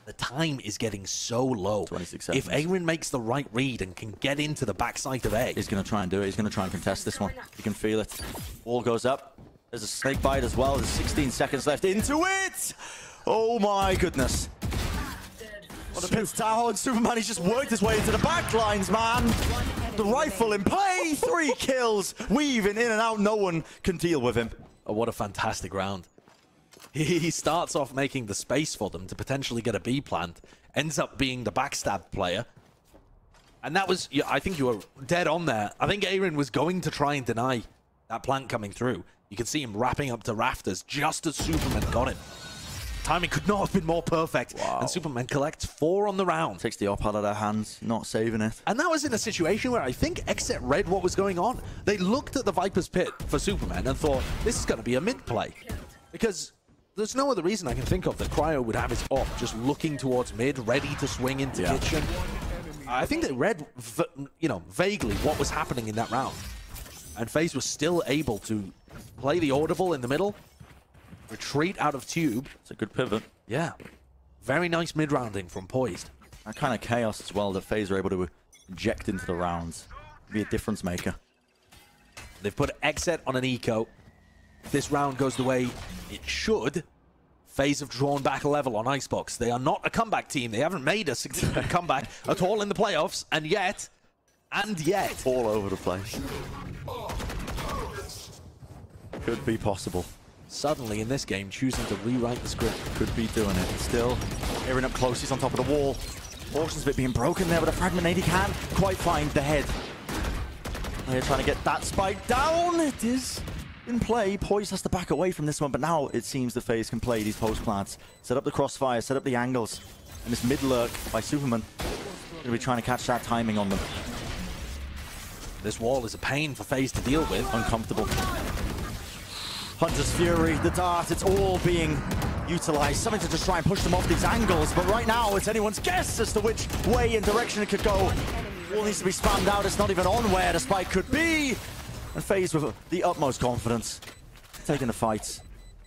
The time is getting so low. 26 seconds. If Aaron makes the right read and can get into the backside of A, he's going to try and do it. He's going to try and contest this one. You can feel it. Wall goes up. There's a snake bite as well. There's 16 seconds left into it. Oh my goodness. What a pit's tower, and Superman, he's just worked his way into the back lines, man. The rifle in play. 3 kills. Weaving in and out. No one can deal with him. Oh, what a fantastic round. He starts off making the space for them to potentially get a B plant, ends up being the backstab player. And that was, yeah, I think you were dead on there. I think Aaron was going to try and deny that plant coming through. You could see him wrapping up to rafters just as Superman got him. Timing could not have been more perfect. Wow. And Superman collects 4 on the round. Takes the op out of their hands, not saving it. And that was in a situation where I think XSET read what was going on. They looked at the Viper's Pit for Superman and thought, this is going to be a mid play. Because there's no other reason I can think of that Cryo would have his op just looking towards mid, ready to swing into kitchen. I think they read, vaguely what was happening in that round. And FaZe was still able to play the audible in the middle, retreat out of Tube. It's a good pivot. Yeah. Very nice mid-rounding from Poised. That kind of chaos as well that FaZe are able to inject into the rounds. Be a difference maker. They've put XSET on an eco. If this round goes the way it should, FaZe have drawn back a level on IceBox. They are not a comeback team. They haven't made a significant comeback at all in the playoffs, and yet, all over the place. Could be possible. Suddenly in this game, choosing to rewrite the script. Could be doing it. Still, Aaron up close, he's on top of the wall. Portions of it being broken there, but a fragment he can't quite find the head. They're trying to get that spike down. It is in play. Poise has to back away from this one, but now it seems the FaZe can play these post plants. Set up the crossfire, set up the angles. And this mid lurk by Superman. Going to be trying to catch that timing on them. This wall is a pain for FaZe to deal with. Uncomfortable. Hunter's Fury, the dart, it's all being utilized. Something to just try and push them off these angles. But right now, it's anyone's guess as to which way and direction it could go. All needs to be spammed out. It's not even on where the spike could be. And FaZe with the utmost confidence, taking the fights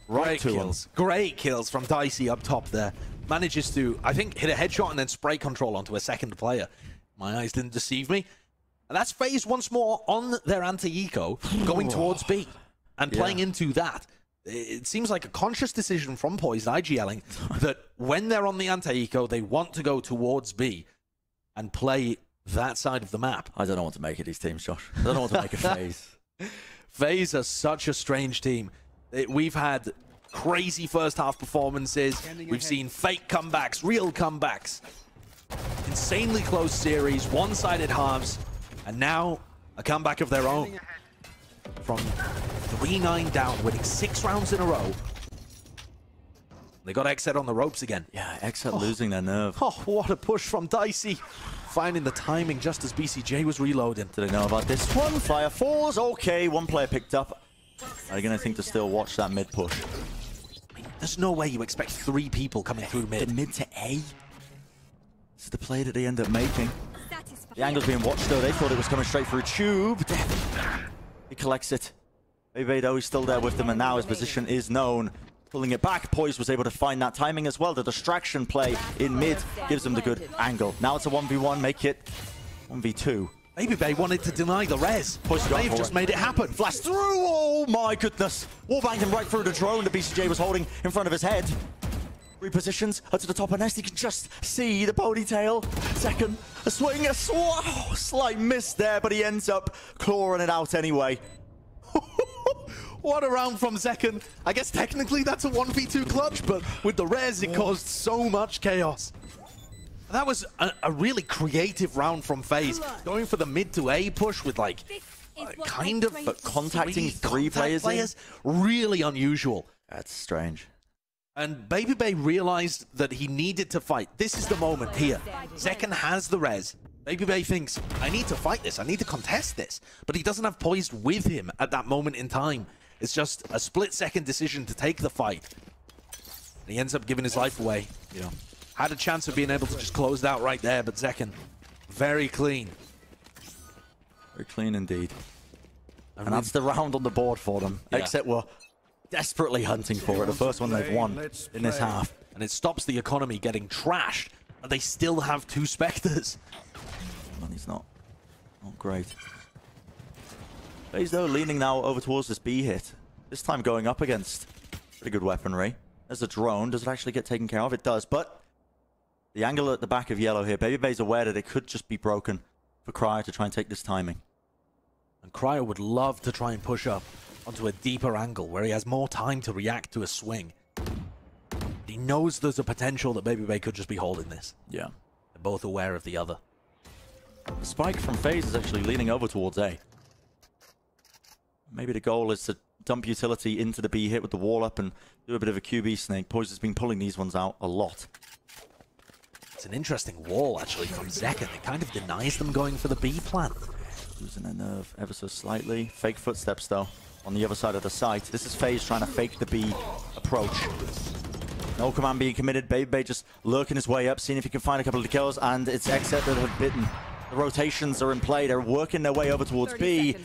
right to him. Great kills from Dicey up top there. Manages to, I think, hit a headshot and then spray control onto a second player. My eyes didn't deceive me. And that's FaZe once more on their anti-eco, going towards B and playing into that. It seems like a conscious decision from Poised IGLing that when they're on the anti-eco, they want to go towards B and play that side of the map. I don't know what to make of these teams, Josh. I don't know what to make of FaZe. FaZe are such a strange team. We've had crazy first half performances. We've seen fake comebacks, real comebacks. Insanely close series, one-sided halves, and now a comeback of their own. From 3-9 down, winning 6 rounds in a row. They got XSET on the ropes again. Yeah, XSET losing their nerve. Oh, what a push from Dicey. finding the timing just as BCJ was reloading. Do they know about this one? Fire falls. Okay, one player picked up. Are they going to think to still watch that mid push? There's no way you expect 3 people coming through mid. The mid to A? This is the play that they end up making. The angle's being watched though. They thought it was coming straight through Tube. He collects it. Bebe though, he's still there with them, and now his position is known. Pulling it back, Poise was able to find that timing as well. The distraction play in mid gives them the good angle. Now it's a 1v1, make it 1v2. Baby wanted to deny the res. They've just made it happen. Flash through, oh my goodness. Wallbanged him right through the drone that BCJ was holding in front of his head. Repositions up to the top of nest. You can just see the ponytail. Second, a swing, a slight miss there, but he ends up clawing it out anyway. What a round from Zekken. I guess technically that's a 1v2 clutch, but with the res, it caused so much chaos. That was a really creative round from FaZe. Going for the mid to A push with like, kind of but contacting three players. Really unusual. That's strange. And Baby realized that he needed to fight. This is the moment here. Zekken has the res. Baby thinks, I need to fight this. I need to contest this. But he doesn't have Poised with him at that moment in time. It's just a split-second decision to take the fight. And he ends up giving his life away. You know, had a chance of being able to just close it out right there, but Zekken, very clean. Very clean indeed. And that's the round on the board for them. Yeah. XSET were desperately hunting for it. The first one they've won in this half. And it stops the economy getting trashed. But they still have 2 Spectres. Money's not great. FaZe though leaning now over towards this B hit. This time going up against pretty good weaponry. There's a drone. Does it actually get taken care of? It does, but the angle at the back of yellow here, Baby's aware that it could just be broken for Cryo to try and take this timing. And Cryo would love to try and push up onto a deeper angle where he has more time to react to a swing. He knows there's a potential that Baby could just be holding this. Yeah. They're both aware of the other. The spike from FaZe is actually leaning over towards A. Maybe the goal is to dump utility into the B hit with the wall up and do a bit of a QB snake. Poise has been pulling these ones out a lot. It's an interesting wall, actually, from Zekken. It kind of denies them going for the B plan. Losing their nerve ever so slightly. Fake footsteps, though, on the other side of the site. This is FaZe trying to fake the B approach. No command being committed. Baby just lurking his way up, seeing if he can find a couple of kills, and it's XSET that have bitten. The rotations are in play. They're working their way over towards B.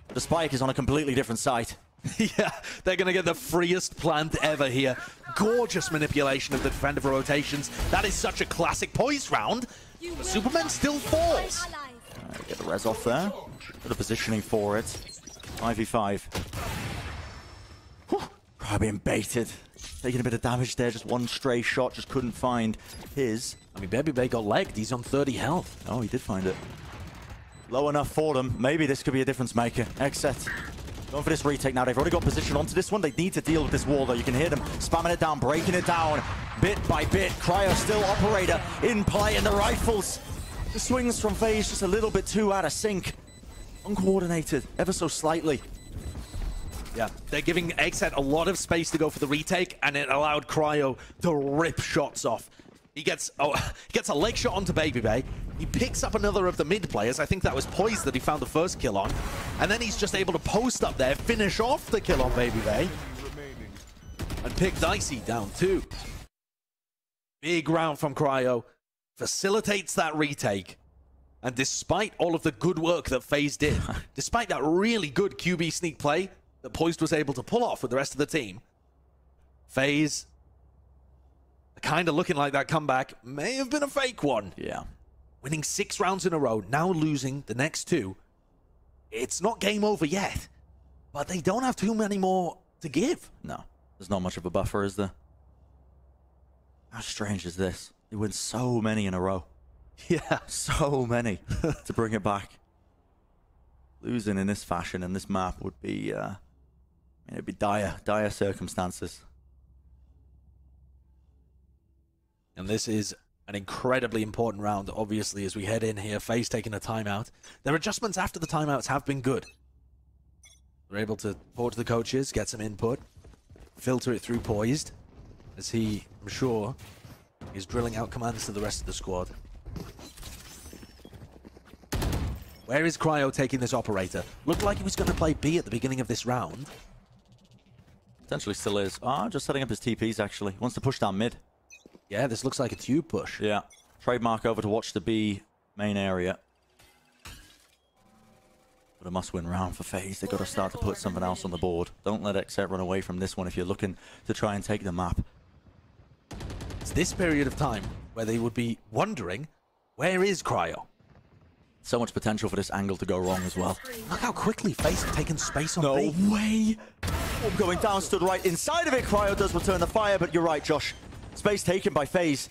The spike is on a completely different site. Yeah, they're going to get the freest plant ever here. Gorgeous manipulation of the defender rotations. That is such a classic Poise round. But Superman still falls. Get the res off there. Bit of positioning for it. 5v5. Cryo being baited. Taking a bit of damage there. Just one stray shot. Just couldn't find his. I mean, Baby got legged. He's on 30 health. Oh, he did find it. Low enough for them. Maybe this could be a difference maker. XSET going for this retake now. They've already got position onto this one. They need to deal with this wall, though. You can hear them spamming it down, breaking it down bit by bit. Cryo still operator in play, and the rifles. The swings from FaZe just a little bit too out of sync. Uncoordinated, ever so slightly. Yeah, they're giving XSET a lot of space to go for the retake, and it allowed Cryo to rip shots off. He gets a leg shot onto Baby. He picks up another of the mid players. I think that was Poise that he found the first kill on. And then he's just able to post up there, finish off the kill on Baby, and pick Dicey down too. Big round from Cryo. Facilitates that retake. And despite all of the good work that FaZe did, despite that really good QB sneak play that Poised was able to pull off with the rest of the team, FaZe kind of looking like that comeback may have been a fake one. Yeah. Winning 6 rounds in a row, now losing the next 2. It's not game over yet, but they don't have too many more to give. No, there's not much of a buffer, is there? How strange is this? They win so many in a row. Yeah. So many to bring it back. Losing in this fashion and this map would be, it'd be dire circumstances. And this is an incredibly important round, obviously, as we head in here. FaZe taking a timeout. Their adjustments after the timeouts have been good. They're able to report to the coaches, get some input, filter it through Poised, as he, I'm sure, is drilling out commands to the rest of the squad. Where is Cryo taking this operator? Looked like he was going to play B at the beginning of this round. Potentially still is. Ah, just setting up his TPs, actually. He wants to push down mid. Yeah, this looks like a tube push. Yeah. Trademark over to watch the B main area. But a must-win round for FaZe. They've got to start to put something else on the board. Don't let XSET run away from this one if you're looking to try and take the map. It's this period of time where they would be wondering, where is Cryo? So much potential for this angle to go wrong as well. Look how quickly FaZe have taken space on B. No way! Going down, stood right inside of it. Cryo does return the fire, but you're right, Josh. Space taken by FaZe.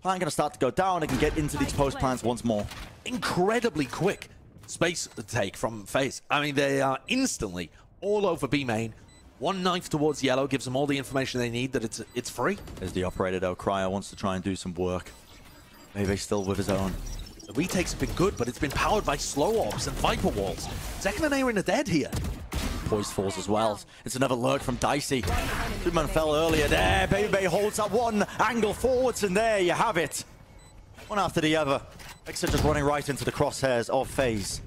Plan going to start to go down. They can get into these post plans once more. Incredibly quick space take from FaZe. I mean, they are instantly all over B main. One knife towards yellow gives them all the information they need that it's free. There's the operator though. Cryo wants to try and do some work. Maybe still with his own. The retakes have been good, but it's been powered by slow orbs and Viper walls. Zekken and Aaron are dead here. Poised falls as well. It's another lurk from Dicey. Superman fell earlier there. Baby holds that one angle forwards, and there you have it. One after the other. XSET just running right into the crosshairs of FaZe.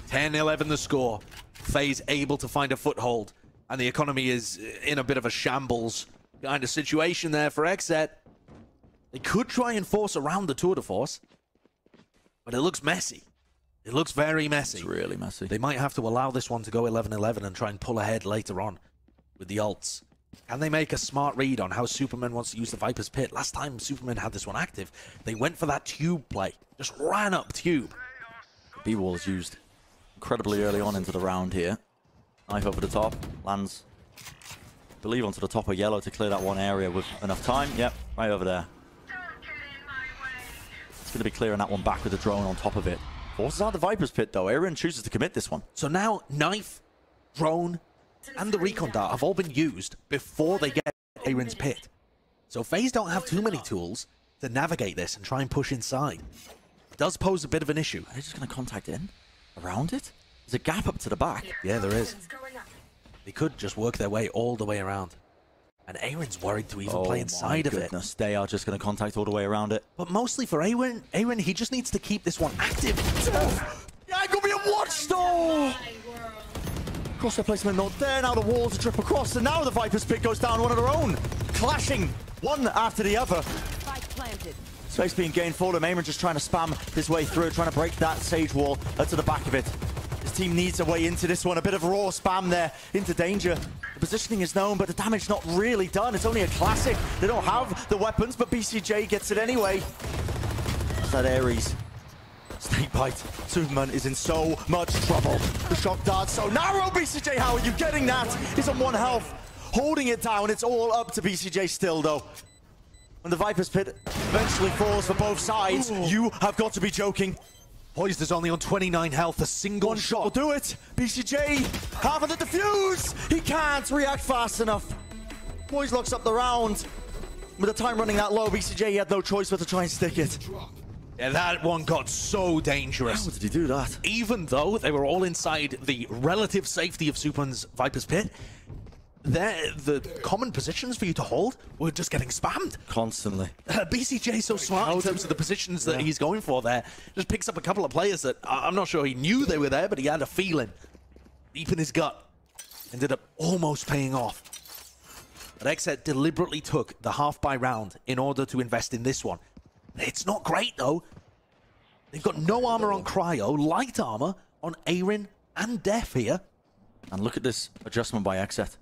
10-11 the score. FaZe able to find a foothold, and the economy is in a bit of a shambles kind of situation there for XSET. They could try and force around the tour de force, but it looks messy. It looks very messy. It's really messy. They might have to allow this one to go 11-11 and try and pull ahead later on with the ults. Can they make a smart read on how Superman wants to use the Viper's Pit? Last time Superman had this one active, they went for that tube play. Just ran up tube. B-wall is used incredibly early on into the round here. Knife over the top. Lands, I believe, onto the top of yellow to clear that one area with enough time. Yep, right over there. It's going to be clearing that one back with the drone on top of it. Forces out the Viper's Pit, though. Aaron chooses to commit this one. So now, knife, drone, and the recon dart have all been used before they get Aaron's pit. So FaZe don't have too many tools to navigate this and try and push inside. It does pose a bit of an issue. Are they just going to contact in? Around it? There's a gap up to the back. Yeah, there is. They could just work their way all the way around. And Aaron's worried to even play inside of it. They are just going to contact all the way around it. But mostly for Aaron, he just needs to keep this one active. Yeah, it could be a watch though! Crosshair placement not there. Now the walls are drip across, and now the Viper's Pit goes down one of their own. Clashing one after the other. Space being gained for them. Aaron just trying to spam his way through, trying to break that Sage wall to the back of it. His team needs a way into this one. A bit of raw spam there into danger. The positioning is known, but the damage not really done. It's only a classic. They don't have the weapons, but BCJ gets it anyway. It's that Ares. Snake bite. Superman is in so much trouble. The shock dart so narrow. BCJ, how are you getting that? He's on 1 health. Holding it down. It's all up to BCJ still, though. When the Viper's Pit eventually falls for both sides, you have got to be joking. Poised is only on 29 health, a single One shot will do it. BCJ having the defuse. He can't react fast enough. Poised locks up the round. With the time running that low, BCJ had no choice but to try and stick it. Yeah, that one got so dangerous. How did he do that? Even though they were all inside the relative safety of Superman's Viper's Pit, the common positions for you to hold were just getting spammed. Constantly. BCJ so smart in terms of the positions that he's going for there. Just picks up a couple of players that I'm not sure he knew they were there, but he had a feeling deep in his gut. Ended up almost paying off. But XSET deliberately took the half-buy round in order to invest in this one. It's not great, though. They've got no armor on Cryo, light armor on Aaron and Def here. And look at this adjustment by XSET.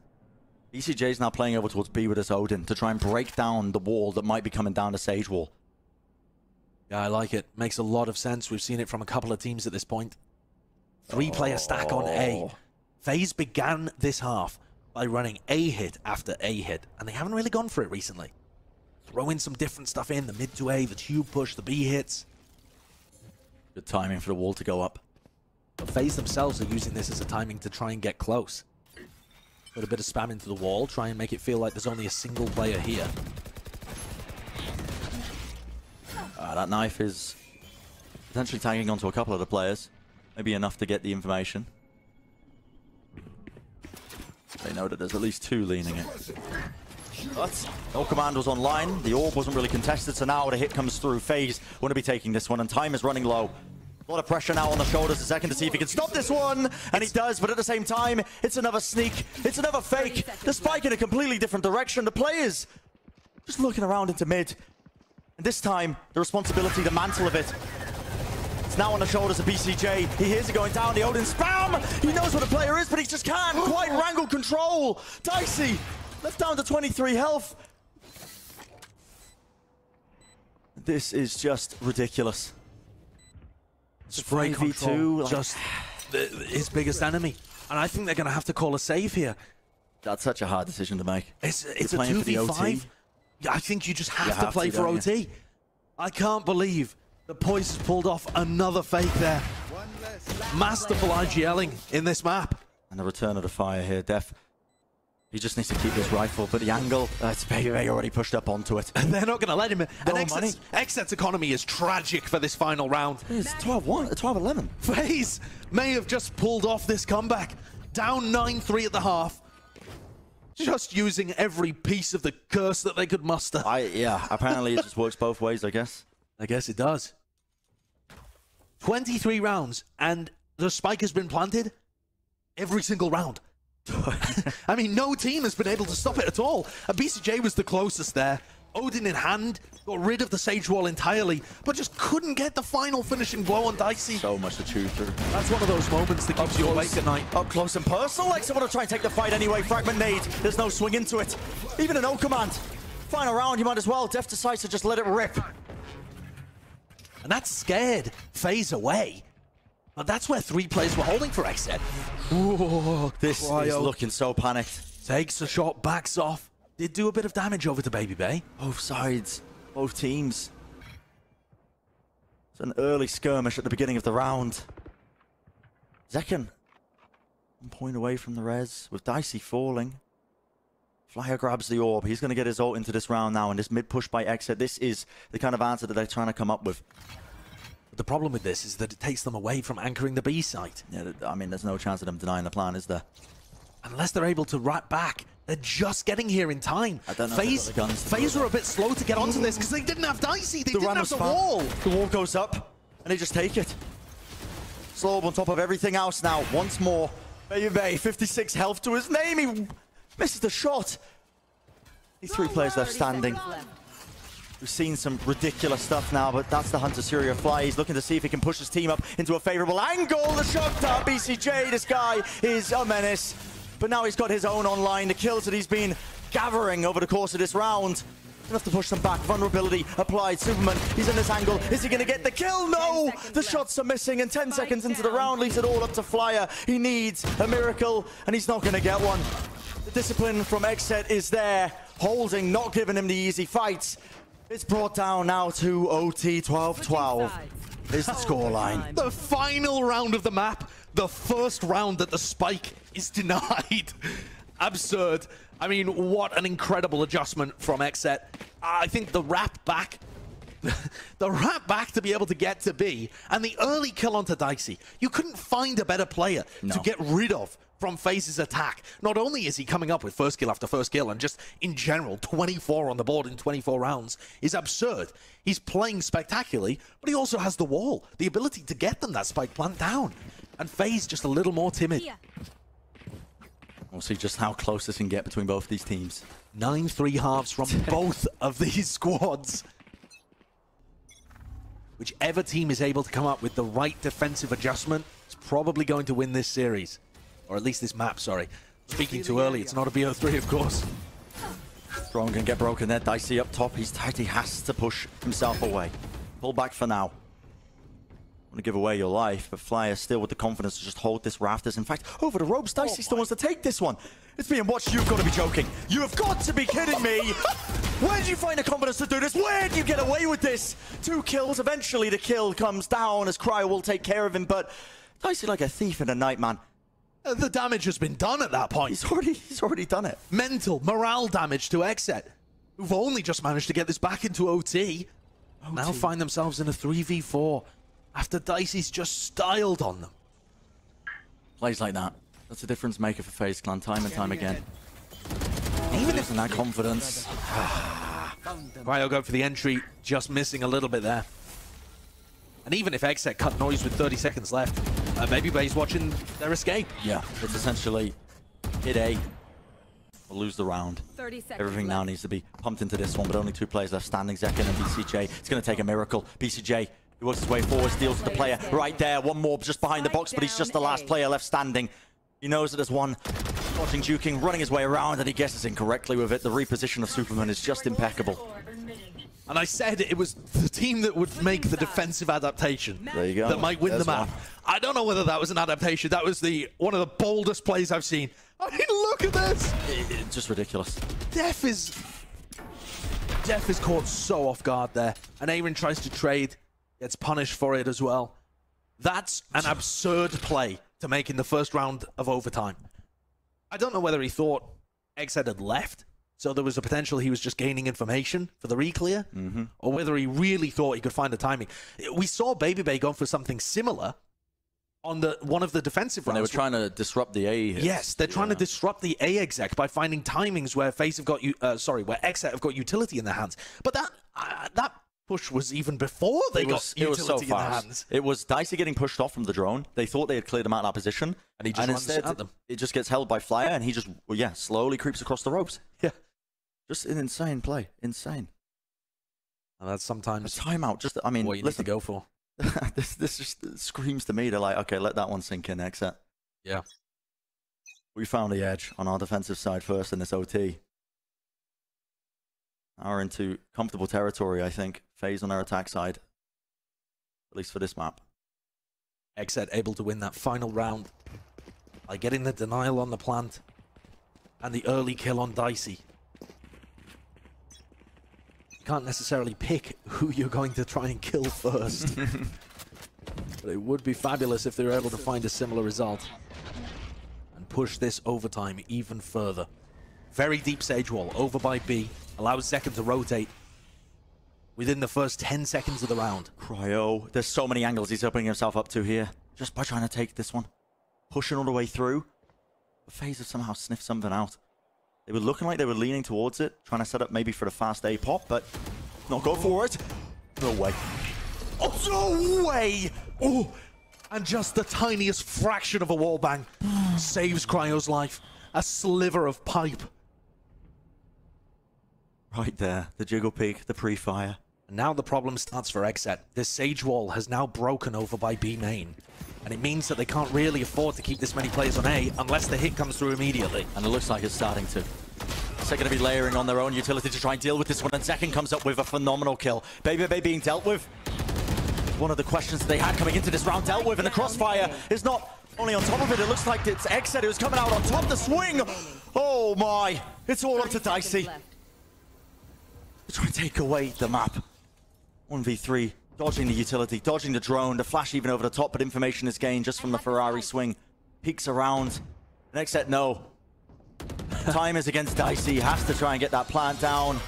BCJ is now playing over towards B with his Odin to try and break down the wall that might be coming down the Sage wall. Yeah, I like it. Makes a lot of sense. We've seen it from a couple of teams at this point. 3-player stack on A. FaZe began this half by running A hit after A hit, and they haven't really gone for it recently. Throw in some different stuff in, the mid to A, the tube push, the B hits. Good timing for the wall to go up. But FaZe themselves are using this as a timing to try and get close. Put a bit of spam into the wall, try and make it feel like there's only a single player here. That knife is potentially tagging onto a couple of the players. Maybe enough to get the information. They know that there's at least 2 leaning it. But no command was online. The orb wasn't really contested, so now the hit comes through. FaZe want to be taking this one, and time is running low. A lot of pressure now on the shoulders. A second to see if he can stop this one. And he does, but at the same time, it's another sneak. It's another fake. The spike in a completely different direction. The players just looking around into mid. And this time, the responsibility, the mantle of it, it's now on the shoulders of BCJ. He hears it going down. The Odin spam. He knows what a player is, but he just can't quite wrangle control. Dicey left down to 23 health. This is just ridiculous. Spray control, like, just his biggest enemy. And I think they're going to have to call a save here. That's such a hard decision to make. It's a 2v5. I think you just have to play for OT. I can't believe that Poise has pulled off another fake there. Masterful IGLing in this map. And the return of the fire here, Def. He just needs to keep his rifle, but the angle, it's very already pushed up onto it. And they're not going to let him in. No and money. XSET's economy is tragic for this final round. It's 12-1, 12-11. FaZe may have just pulled off this comeback. Down 9-3 at the half. Just using every piece of the curse that they could muster. Yeah, apparently it just works both ways, I guess. I guess it does. 23 rounds, and the spike has been planted every single round. I mean, no team has been able to stop it at all. And BCJ was the closest there. Odin in hand, got rid of the Sage Wall entirely, but just couldn't get the final finishing blow on Dicey. So much to chew through. That's one of those moments that keeps you awake at night. Up close and personal, like someone to try and take the fight anyway. Fragment nade, there's no swing into it. Even an O command. Final round, you might as well. Def decides to just let it rip. And that scared FaZe away. But that's where 3 players were holding for XSET. Ooh, this is looking so panicked. Takes a shot, backs off. Did do a bit of damage over to Baby Bay. Both sides, both teams. It's an early skirmish at the beginning of the round. Zekken, 1 point away from the res, with Dicey falling. Flyer grabs the orb. He's going to get his ult into this round now, and this mid push by XSET, this is the kind of answer that they're trying to come up with. But the problem with this is that it takes them away from anchoring the B site. Yeah, I mean, there's no chance of them denying the plan, is there? Unless they're able to rat back. They're just getting here in time. I don't know FaZe were a bit slow to get onto this because they didn't have Dicey. They didn't have the wall. The wall goes up, and they just take it. Slow on top of everything else now. Once more, Baby Bay, 56 health to his name. He misses the shot. These 3 players left standing. We've seen some ridiculous stuff now, but that's the Hunter Syria fly. He's looking to see if he can push his team up into a favorable angle. The shot top, BCJ, this guy is a menace. But now he's got his own online. The kills that he's been gathering over the course of this round. He'll have to push them back. Vulnerability applied. Superman, he's in this angle. Is he going to get the kill? No! The shots are missing, and 10 seconds into the round leaves it all up to Flyer. He needs a miracle, and he's not going to get one. The discipline from XSET is there. Holding, not giving him the easy fights. It's brought down now to OT 12-12 is the scoreline. The final round of the map. The first round that the spike is denied. Absurd. I mean, what an incredible adjustment from XSET. I think the wrap back to be able to get to B, and the early kill onto Dicey. You couldn't find a better player to get rid of from FaZe's attack. Not only is he coming up with first kill after first kill, and just in general, 24 on the board in 24 rounds is absurd. He's playing spectacularly, but he also has the wall, the ability to get them that spike plant down. And FaZe just a little more timid. We'll see just how close this can get between both these teams. 9-3 halves from both of these squads. Whichever team is able to come up with the right defensive adjustment is probably going to win this series. Or at least this map, sorry. Speaking too early, it's not a BO3, of course. Drone can get broken there. Dicey up top. He's tight. He has to push himself away. Pull back for now. Want to give away your life, but Flyer still with the confidence to just hold this rafters. In fact, over the ropes, Dicey still wants to take this one. It's being watched. You've got to be joking. You have got to be kidding me. Where did you find the confidence to do this? Where did you get away with this? 2 kills. Eventually, the kill comes down as Cryo will take care of him, but Dicey like a thief in the night, man. The damage has been done at that point. He's already done it. Mental, morale damage to XSET, who've only just managed to get this back into OT. Now find themselves in a 3v4 after Dicey's just styled on them. Plays like that. That's a difference maker for FaZe Clan time and time again. Even if that confidence. Cryo go for the entry, just missing a little bit there. And even if XSET cut noise with 30 seconds left, maybe Bay's watching their escape. Yeah, it's essentially hit A, or lose the round. 30 seconds Everything now needs to be pumped into this one, but only 2 players left standing. Zekken and BCJ. It's going to take a miracle. BCJ, he works his way forward, steals the player right there. One more just behind the box, but he's just the last player left standing. He knows that there's one watching juking, running his way around, and he guesses incorrectly with it. The reposition of Superman is just impeccable. And I said it was the team that would make the defensive adaptation There you go. that might win There's the map. one. I don't know whether that was an adaptation. That was one of the boldest plays I've seen. I mean, look at this. It's just ridiculous. Def is caught so off guard there. And Aaron tries to trade, gets punished for it as well. That's an absurd play to make in the first round of overtime. I don't know whether he thought XSET had left, so there was a potential he was just gaining information for the re-clear, or whether he really thought he could find the timing. We saw BabyBay go for something similar on one of the defensive rounds. They were trying to disrupt the A hits. Yes, they're trying to disrupt the A exec by finding timings where FaZe have got where XSET have got utility in their hands. But that push was even before they got utility in their hands. It was Dicey getting pushed off from the drone. They thought they had cleared him out of that position, and he just runs instead at them. It just gets held by Flyer, and he just slowly creeps across the ropes. Yeah, just an insane play, insane. And that's sometimes a timeout. Just I mean, what you need to go for. this just screams to me. They're like, okay, let that one sink in, XSET. Yeah, we found the edge on our defensive side first in this OT. Now we're into comfortable territory, I think. FaZe on our attack side, at least for this map. XSET able to win that final round by getting the denial on the plant and the early kill on Dicey. You can't necessarily pick who you're going to try and kill first. But it would be fabulous if they were able to find a similar result and push this overtime even further. Very deep stage wall, over by B, allows Zekken to rotate within the first 10 seconds of the round. Cryo, there's so many angles he's opening himself up to here, just by trying to take this one. Pushing all the way through. But FaZe have somehow sniffed something out. They were looking like they were leaning towards it, trying to set up maybe for the fast A pop, but not go for it. No way. Oh, no way! Oh, and just the tiniest fraction of a wallbang saves Cryo's life. A sliver of pipe. Right there, the jiggle peak, the pre-fire. And now the problem starts for XSET. This Sage wall has now broken over by B main. And it means that they can't really afford to keep this many players on A unless the hit comes through immediately. And it looks like it's starting to. They're going to be layering on their own utility to try and deal with this one. And Zekken comes up with a phenomenal kill. BabyBay being dealt with. One of the questions that they had coming into this round dealt with. And the crossfire is not only on top of it. It looks like it's XSET who's coming out on top. The swing. Oh my. It's all up to Dicey. To try and take away the map. 1v3, dodging the utility, dodging the drone, the flash even over the top, but information is gained just from the Ferrari swing. Peeks around. And XSET, no. Time is against Dicey, has to try and get that plant down.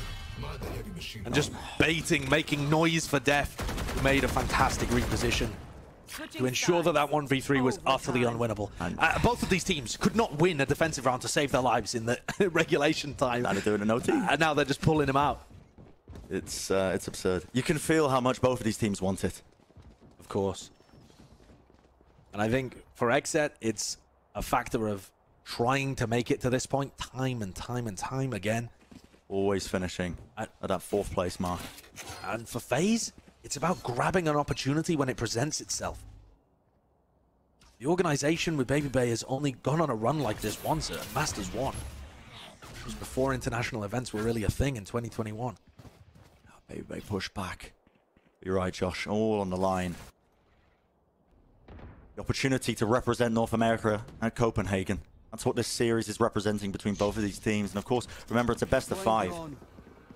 And just baiting, making noise for Def, who made a fantastic reposition to ensure that that 1v3 was utterly unwinnable. Both of these teams could not win a defensive round to save their lives in the regulation time. Now they're doing an OT. And now they're just pulling him out. It's absurd. You can feel how much both of these teams want it. Of course. And I think for XSET, it's a factor of trying to make it to this point time and time and time again. Always finishing at that 4th place mark. And for FaZe, it's about grabbing an opportunity when it presents itself. The organization with BabyBay has only gone on a run like this once at Masters 1. It was before international events were really a thing in 2021. BabyBay push back. You're right, Josh. All on the line. The opportunity to represent North America at Copenhagen. That's what this series is representing between both of these teams. And of course, remember, it's a best of 5.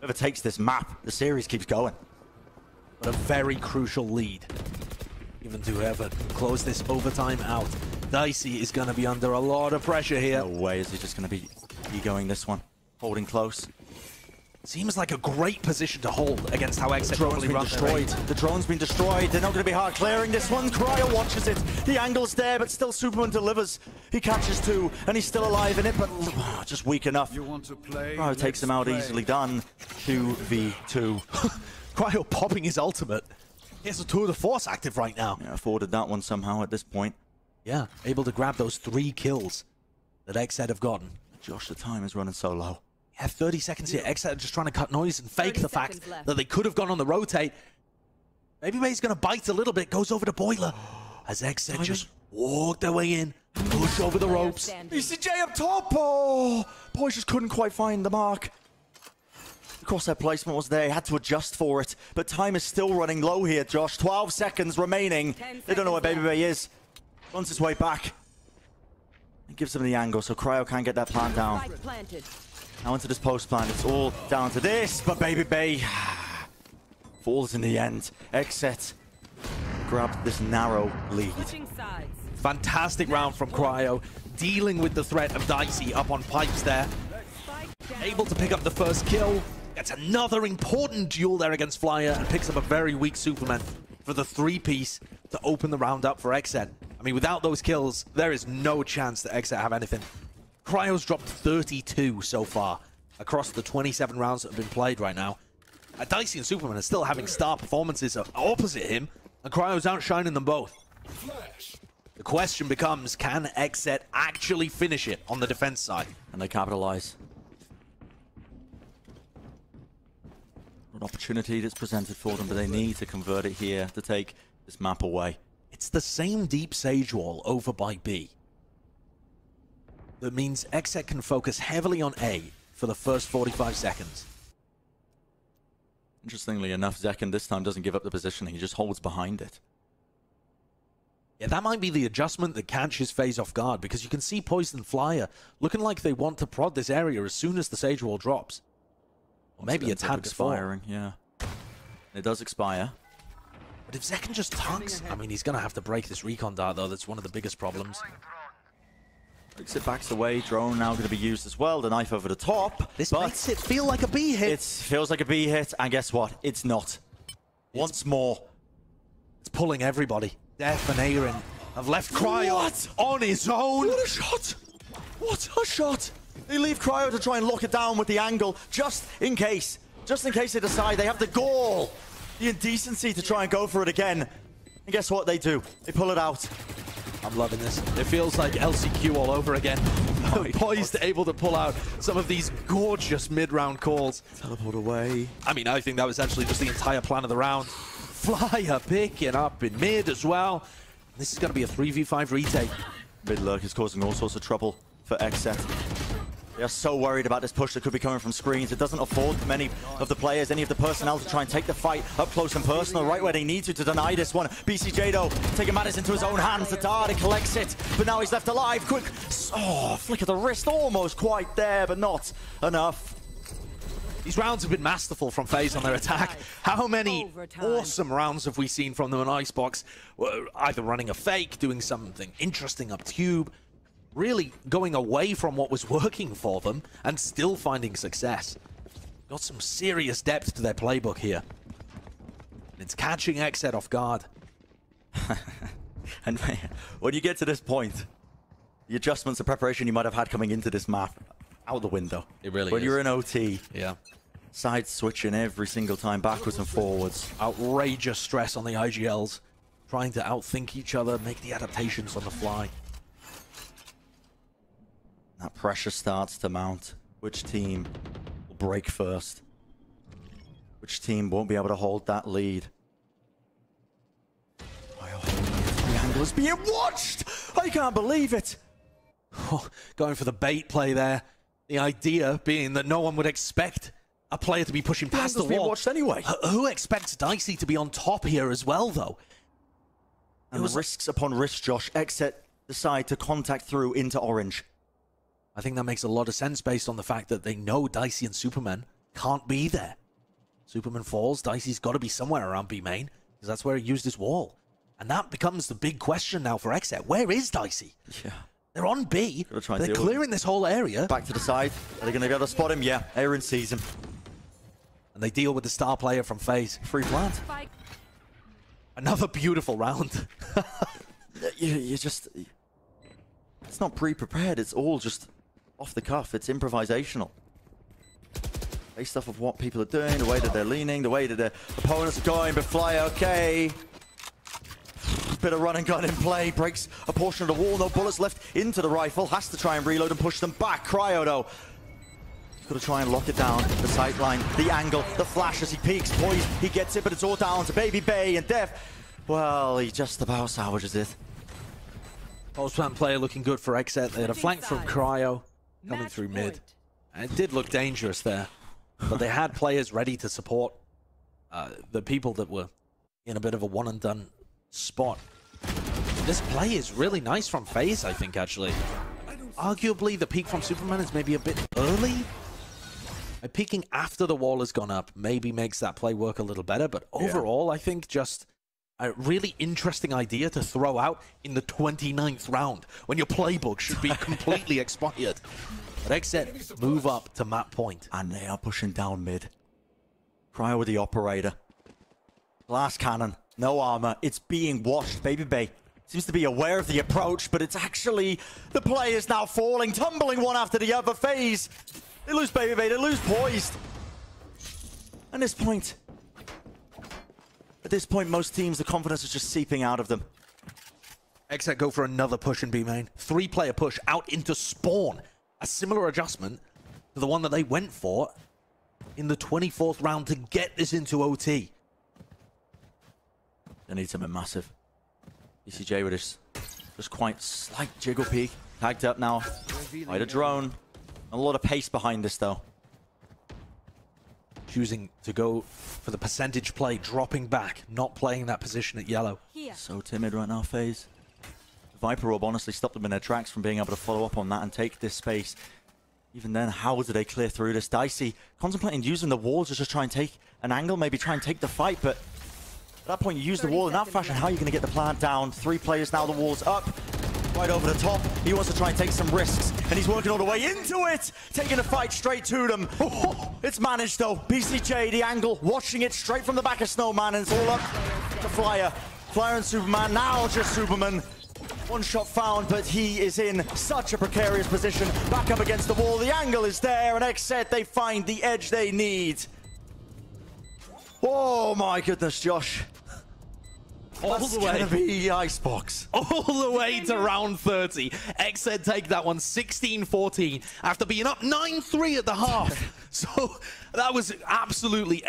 Whoever takes this map, the series keeps going. But a very crucial lead. Even to whoever close this overtime out. Dicey is going to be under a lot of pressure here. No way is he just going to be egoing this one. Holding close. Seems like a great position to hold against how XSET drone's been destroyed. The drone's been destroyed. They're not going to be hard clearing this one. Cryo watches it. The angle's there, but still Superman delivers. He catches 2, and he's still alive in it, but just weak enough. Cryo takes him out easily done. 2v2. Cryo popping his ultimate. He has a tour de force active right now. Yeah, afforded that one somehow at this point. Yeah, able to grab those 3 kills that XSET have gotten. Josh, the time is running so low. Yeah, 30 seconds here. XSET are just trying to cut noise and fake the fact that they could have gone on the rotate. Maybe May's going to bite a little bit, goes over to Boiler. As XSET just walk their way in, push over the ropes. VCT up top! Oh! Boys just couldn't quite find the mark. Of course, their placement was there. He had to adjust for it. But time is still running low here, Josh. 12 seconds remaining. They don't know where Baby Bay is. Runs his way back. It gives them the angle, so Cryo can't get that plant down. Now into this post plant. It's all down to this, but Baby Bay falls in the end. XSET grabbed this narrow lead. Fantastic round from Cryo, dealing with the threat of Dicey up on pipes there. Able to pick up the first kill. Gets another important duel there against Flyer and picks up a very weak Superman for the 3-piece to open the round up for XSET. I mean, without those kills, there is no chance that XSET have anything. Cryo's dropped 32 so far across the 27 rounds that have been played right now. Dicey and Superman are still having star performances opposite him, and Cryo's outshining them both. The question becomes, can XSET actually finish it on the defense side? And they capitalize. An opportunity that's presented for them, but they need to convert it here to take this map away. It's the same deep Sage wall over by B. That means XSET can focus heavily on A for the first 45 seconds. Interestingly enough, Zekken this time doesn't give up the positioning. He just holds behind it. Yeah, that might be the adjustment that catches FaZe off guard, because you can see Poison Flyer looking like they want to prod this area as soon as the Sage wall drops. Or maybe a tad expiring, yeah. It does expire. But if Zekken just tucks, I mean, he's going to have to break this recon dart, though. That's one of the biggest problems. Exit backs away. Drone now going to be used as well. The knife over the top. This makes it feel like a B hit. It feels like a B hit, and guess what? It's not. Once more. It's pulling everybody. Def and Aaron have left Cryo on his own. What a shot! What a shot! They leave Cryo to try and lock it down with the angle, just in case. Just in case they decide they have the gall, the indecency to try and go for it again. And guess what they do? They pull it out. I'm loving this. It feels like LCQ all over again. Oh, poised, able to pull out some of these gorgeous mid-round calls. Teleport away. I mean, I think that was actually just the entire plan of the round. Flyer picking up in mid as well. This is going to be a 3v5 retake. Mid-lurk is causing all sorts of trouble for XSET. They are so worried about this push that could be coming from screens. It doesn't afford many of the players, any of the personnel to try and take the fight up close and personal, right where they need to deny this one. BCJ, though, taking matters into his own hands. The dart, he collects it, but now he's left alive. Quick, oh, flick of the wrist, almost quite there, but not enough. These rounds have been masterful from FaZe on their attack. How many awesome rounds have we seen from them in IceBox? Either running a fake, doing something interesting up tube, really going away from what was working for them and still finding success. Got some serious depth to their playbook here. And it's catching XSET off guard. And when you get to this point, the adjustments and preparation you might have had coming into this map, out the window. It really is. When you're in OT, yeah, side switching every single time, backwards and forwards. Outrageous stress on the IGLs, trying to outthink each other, make the adaptations on the fly. That pressure starts to mount. Which team will break first? Which team won't be able to hold that lead? The angle is being watched! I can't believe it! Oh, going for the bait play there. The idea being that no one would expect a player to be pushing past the wall. Being watched anyway. Who expects Dicey to be on top here as well, though? And it was risks upon risks, Josh. XSET decide to contact through into orange. I think that makes a lot of sense based on the fact that they know Dicey and Superman can't be there. Superman falls, Dicey's got to be somewhere around B main, because that's where he used his wall. And that becomes the big question now for XSET. Where is Dicey? Yeah. They're on B. They're clearing this whole area. Back to the side. Are they going to be able to spot him? Yeah. Aaron sees him. And they deal with the star player from FaZe. Free plant. Another beautiful round. you just... It's not pre-prepared. It's all just off the cuff. It's improvisational. based off of what people are doing, the way that they're leaning, the way that their opponents are going. But Fly, okay. Bit of run and gun in play, breaks a portion of the wall, no bullets left into the rifle, has to try and reload and push them back. Cryo though, he's got to try and lock it down, the sight line, the angle, the flash as he peeks, poised, he gets it, but it's all down to Baby Bay and Def. Well, he just about salvages it. Postman player looking good for XSET. They had a flank from Cryo coming through mid. And it did look dangerous there, but they had players ready to support the people that were in a bit of a one and done spot. This play is really nice from FaZe, I think, actually. Arguably, the peek from Superman is maybe a bit early. Peeking after the wall has gone up maybe makes that play work a little better, but overall, I think just a really interesting idea to throw out in the 29th round when your playbook should be completely expired. But XSET move up to map point. And they are pushing down mid. Cryo with the operator. Glass cannon. No armor. It's being washed. Baby Bay seems to be aware of the approach, but it's actually the players now falling, tumbling one after the other. FaZe. They lose Baby Bay. They lose Poised. At this point, most teams, the confidence is just seeping out of them. XSET go for another push in B main. 3-player push out into spawn. A similar adjustment to the one that they went for in the 24th round to get this into OT. They need something massive. ECJ with this just quite slight jiggle peek. Tagged up now by the drone. A lot of pace behind this though. Choosing to go for the percentage play, dropping back, not playing that position at yellow. So timid right now, FaZe. Viper Orb honestly stopped them in their tracks from being able to follow up on that and take this space. Even then, how do they clear through this? Dicey contemplating using the walls to just try and take an angle, maybe try and take the fight, but at that point, you use the wall in that fashion. How are you going to get the plant down? 3 players now, the wall's up. Right over the top. He wants to try and take some risks. And he's working all the way into it. Taking the fight straight to them. Oh, it's managed though. BCJ, the angle, watching it straight from the back of Snowman. And it's all up to Flyer. Flyer and Superman. Now just Superman. One shot found, but he is in such a precarious position. Back up against the wall. The angle is there. And XSET, they find the edge they need. Oh my goodness, Josh. That's gonna be IceBox. All the way to round 30. XSET take that one 16-14 after being up 9-3 at the half. So that was absolutely